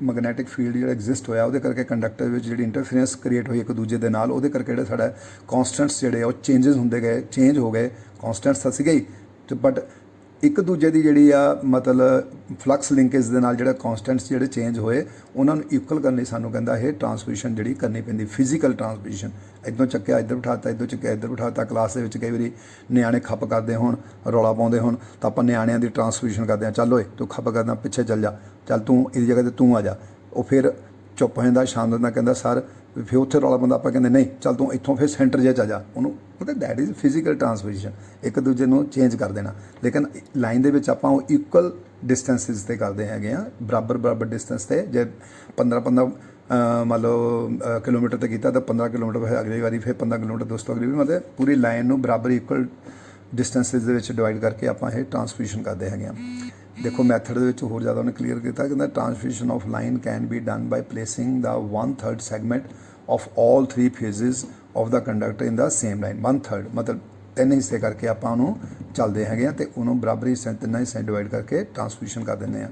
magnetic field ਜਿਹੜਾ exist ਹੋਇਆ ਉਹਦੇ ਕਰਕੇ conductor ਵਿੱਚ ਜਿਹੜੀ ਇੰਟਰਫੇਰੈਂਸ ਕ੍ਰੀਏਟ ਹੋਈ ਇੱਕ ਦੂਜੇ ਦੇ ਨਾਲ, ਉਹਦੇ ਕਰਕੇ ਜਿਹੜਾ ਸਾਡਾ ਕੌਂਸਟੈਂਟਸ ਜਿਹੜੇ ਉਹ ਚੇਂਜ ਹੋ ਗਏ। ਕੌਂਸਟੈਂਟਸ ਤਾਂ ਸੀਗੇ ਹੀ ਤੇ ਬਟ ਇੱਕ ਦੂਜੇ ਦੀ ਜਿਹੜੀ ਆ ਮਤਲਬ ਫਲਕਸ ਲਿੰਕੇਜ ਦੇ ਨਾਲ ਜਿਹੜਾ ਕੌਂਸਟੈਂਟਸ ਜਿਹੜੇ ਚੇਂਜ ਹੋਏ ਉਹਨਾਂ ਨੂੰ ਇਕੁਅਲ ਕਰਨ ਲਈ ਸਾਨੂੰ ਕਹਿੰਦਾ ਇਹ ਟਰਾਂਸਮਿਸ਼ਨ ਜਿਹੜੀ ਕਰਨੀ ਪੈਂਦੀ, ਫਿਜ਼ੀਕਲ ਟਰਾਂਸਮਿਸ਼ਨ। ਇੱਧਰੋਂ ਚੱਕਿਆ ਇੱਧਰ ਬਿਠਾਤਾ, ਇੱਧਰੋਂ ਚੱਕਿਆ ਇੱਧਰ ਬਿਠਾਤਾ। ਕਲਾਸ ਦੇ ਵਿੱਚ ਕਈ ਵਾਰੀ ਨਿਆਣੇ ਖੱਪ ਕਰਦੇ ਹੋਣ, ਰੌਲਾ ਪਾਉਂਦੇ ਹੋਣ, ਤਾਂ ਆਪਾਂ ਨਿਆਣਿਆਂ ਦੀ ਟਰਾਂਸਮਿਸ਼ਨ ਕਰਦੇ ਹਾਂ, ਚੱਲ ਓਏ ਤੂੰ ਖੱਪ ਕਰਦਾ ਪਿੱਛੇ ਚੱਲ ਜਾ, ਚੱਲ ਤੂੰ ਇਹਦੀ ਜਗ੍ਹਾ 'ਤੇ ਤੂੰ ਆ ਜਾ। ਉਹ ਫਿਰ ਚੁੱਪ ਹੋ ਜਾਂਦਾ, ਸ਼ਾਂਤ ਹੁੰਦਾ, ਕਹਿੰਦਾ ਸਰ, ਫਿਰ ਉੱਥੇ ਰੌਲਾ ਪਾਉਂਦਾ, ਆਪਾਂ ਕਹਿੰਦੇ ਨਹੀਂ ਚੱਲ ਤੂੰ ਇੱਥੋਂ ਫਿਰ ਸੈਂਟਰ ਜਿਹਾ 'ਚ ਆ ਜਾ। ਉਹਨੂੰ ਮਤਲਬ ਦੈਟ ਇਜ਼ ਫਿਜ਼ੀਕਲ ਟਰਾਂਸਮਿਸ਼ਨ, ਇੱਕ ਦੂਜੇ ਨੂੰ ਚੇਂਜ ਕਰ ਦੇਣਾ। ਲੇਕਿਨ ਲਾਈਨ ਦੇ ਵਿੱਚ ਆਪਾਂ ਉਹ ਇਕੁਅਲ ਡਿਸਟੈਂਸਿਸ 'ਤੇ ਕਰਦੇ ਹੈਗੇ ਆ, ਬਰਾਬਰ ਡਿਸਟੈਂਸ 'ਤੇ। ਜੇ 15 ਮੰਨ ਲਓ ਕਿਲੋਮੀਟਰ 'ਤੇ ਕੀਤਾ ਤਾਂ 15 ਕਿਲੋਮੀਟਰ ਫਿਰ ਅਗਲੀ ਵਾਰੀ, ਫਿਰ 15 ਕਿਲੋਮੀਟਰ ਦੋਸਤੋਂ ਅਗਲੀ ਵਾਰੀ, ਮਤਲਬ ਪੂਰੀ ਲਾਈਨ ਨੂੰ ਬਰਾਬਰ ਇਕੁਅਲ ਡਿਸਟੈਂਸਿਸ ਦੇ ਵਿੱਚ ਡਿਵਾਈਡ ਕਰਕੇ ਆਪਾਂ ਇਹ ਟਰਾਂਸਮਿਸ਼ਨ ਕਰਦੇ ਹੈਗੇ ਆ। ਦੇਖੋ ਮੈਥਡ ਦੇ ਵਿੱਚ ਹੋਰ ਜ਼ਿਆਦਾ ਉਹਨੇ ਕਲੀਅਰ ਕੀਤਾ, ਕਹਿੰਦਾ transmission of line can be done by placing the 1/3 segment of all 3 phases of the conductor in the same line. 1/3 ਮਤਲਬ 3 ਹਿੱਸੇ ਕਰਕੇ ਆਪਾਂ ਉਹਨੂੰ ਚੱਲਦੇ ਹੈਗੇ ਆ, ਅਤੇ ਉਹਨੂੰ ਬਰਾਬਰੀ ਹਿੱਸੇ 3 ਹਿੱਸੇ ਡਿਵਾਈਡ ਕਰਕੇ ਟਰਾਂਸਮਿਸ਼ਨ ਕਰ ਦਿੰਦੇ ਆ।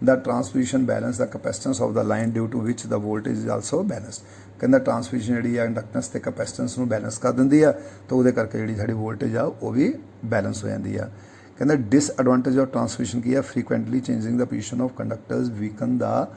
The transmission balance the capacitance of the line due to which the voltage is also balanced. ਕਹਿੰਦਾ ਟਰਾਂਸਮਿਸ਼ਨ ਜਿਹੜੀ ਆ ਇੰਡਕਟੈਂਸ ਅਤੇ ਕਪੈਸਿਟੈਂਸ ਨੂੰ ਬੈਲੈਂਸ ਕਰ ਦਿੰਦੀ ਆ, ਤਾਂ ਉਹਦੇ ਕਰਕੇ ਜਿਹੜੀ ਸਾਡੀ ਵੋਲਟੇਜ ਆ ਉਹ ਵੀ ਬੈਲੈਂਸ ਹੋ ਜਾਂਦੀ ਆ। ਕਹਿੰਦਾ ਡਿਸਐਡਵਾਂਟੇਜ ਆਫ ਟਰਾਂਸਮਿਸ਼ਨ ਕੀ ਆ, frequently changing the position of conductors weaken the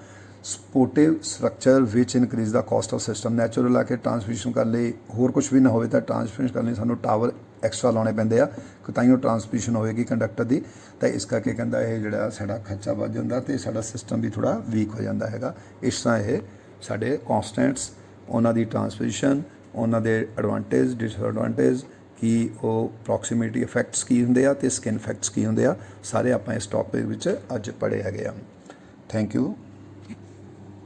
supportive structure which increase the cost of system. Natural ਆ ਕੇ ਟਰਾਂਸਮਿਸ਼ਨ ਕਰਨ ਲਈ ਹੋਰ ਕੁਛ ਵੀ ਨਾ ਹੋਵੇ ਤਾਂ ਟਰਾਂਸਮਿਸ਼ਨ ਕਰਨ ਲਈ ਸਾਨੂੰ ਟਾਵਰ ਐਕਸਟਰਾ ਲਾਉਣੇ ਪੈਂਦੇ ਆ ਕਿ ਤਾਂ ਹੀ ਉਹ ਟਰਾਂਸਮਿਸ਼ਨ ਹੋਵੇਗੀ ਕੰਡਕਟਰ ਦੀ। ਤਾਂ ਇਸ ਕਰਕੇ ਕਹਿੰਦਾ ਇਹ ਜਿਹੜਾ ਸਾਡਾ ਖਰਚਾ ਵੱਧ ਜਾਂਦਾ ਅਤੇ ਸਾਡਾ ਸਿਸਟਮ ਵੀ ਥੋੜ੍ਹਾ ਵੀਕ ਹੋ ਜਾਂਦਾ ਹੈਗਾ। ਇਸ ਤਰ੍ਹਾਂ ਇਹ ਸਾਡੇ ਕੌਂਸਟੈਂਟਸ, ਉਹਨਾਂ ਦੀ ਟਰਾਂਸਮਿਸ਼ਨ, ਉਹਨਾਂ ਦੇ ਐਡਵਾਂਟੇਜ ਡਿਸਐਡਵਾਂਟੇਜ ਕੀ, ਉਹ ਪ੍ਰੋਕਸੀਮਿਟੀ ਇਫੈਕਟਸ ਕੀ ਹੁੰਦੇ ਆ ਅਤੇ ਸਕਿਨ ਇਫੈਕਟਸ ਕੀ ਹੁੰਦੇ ਆ, ਸਾਰੇ ਆਪਾਂ ਇਸ ਟੌਪਿਕ ਵਿੱਚ ਅੱਜ ਪੜ੍ਹੇ ਹੈਗੇ ਆ। Thank you.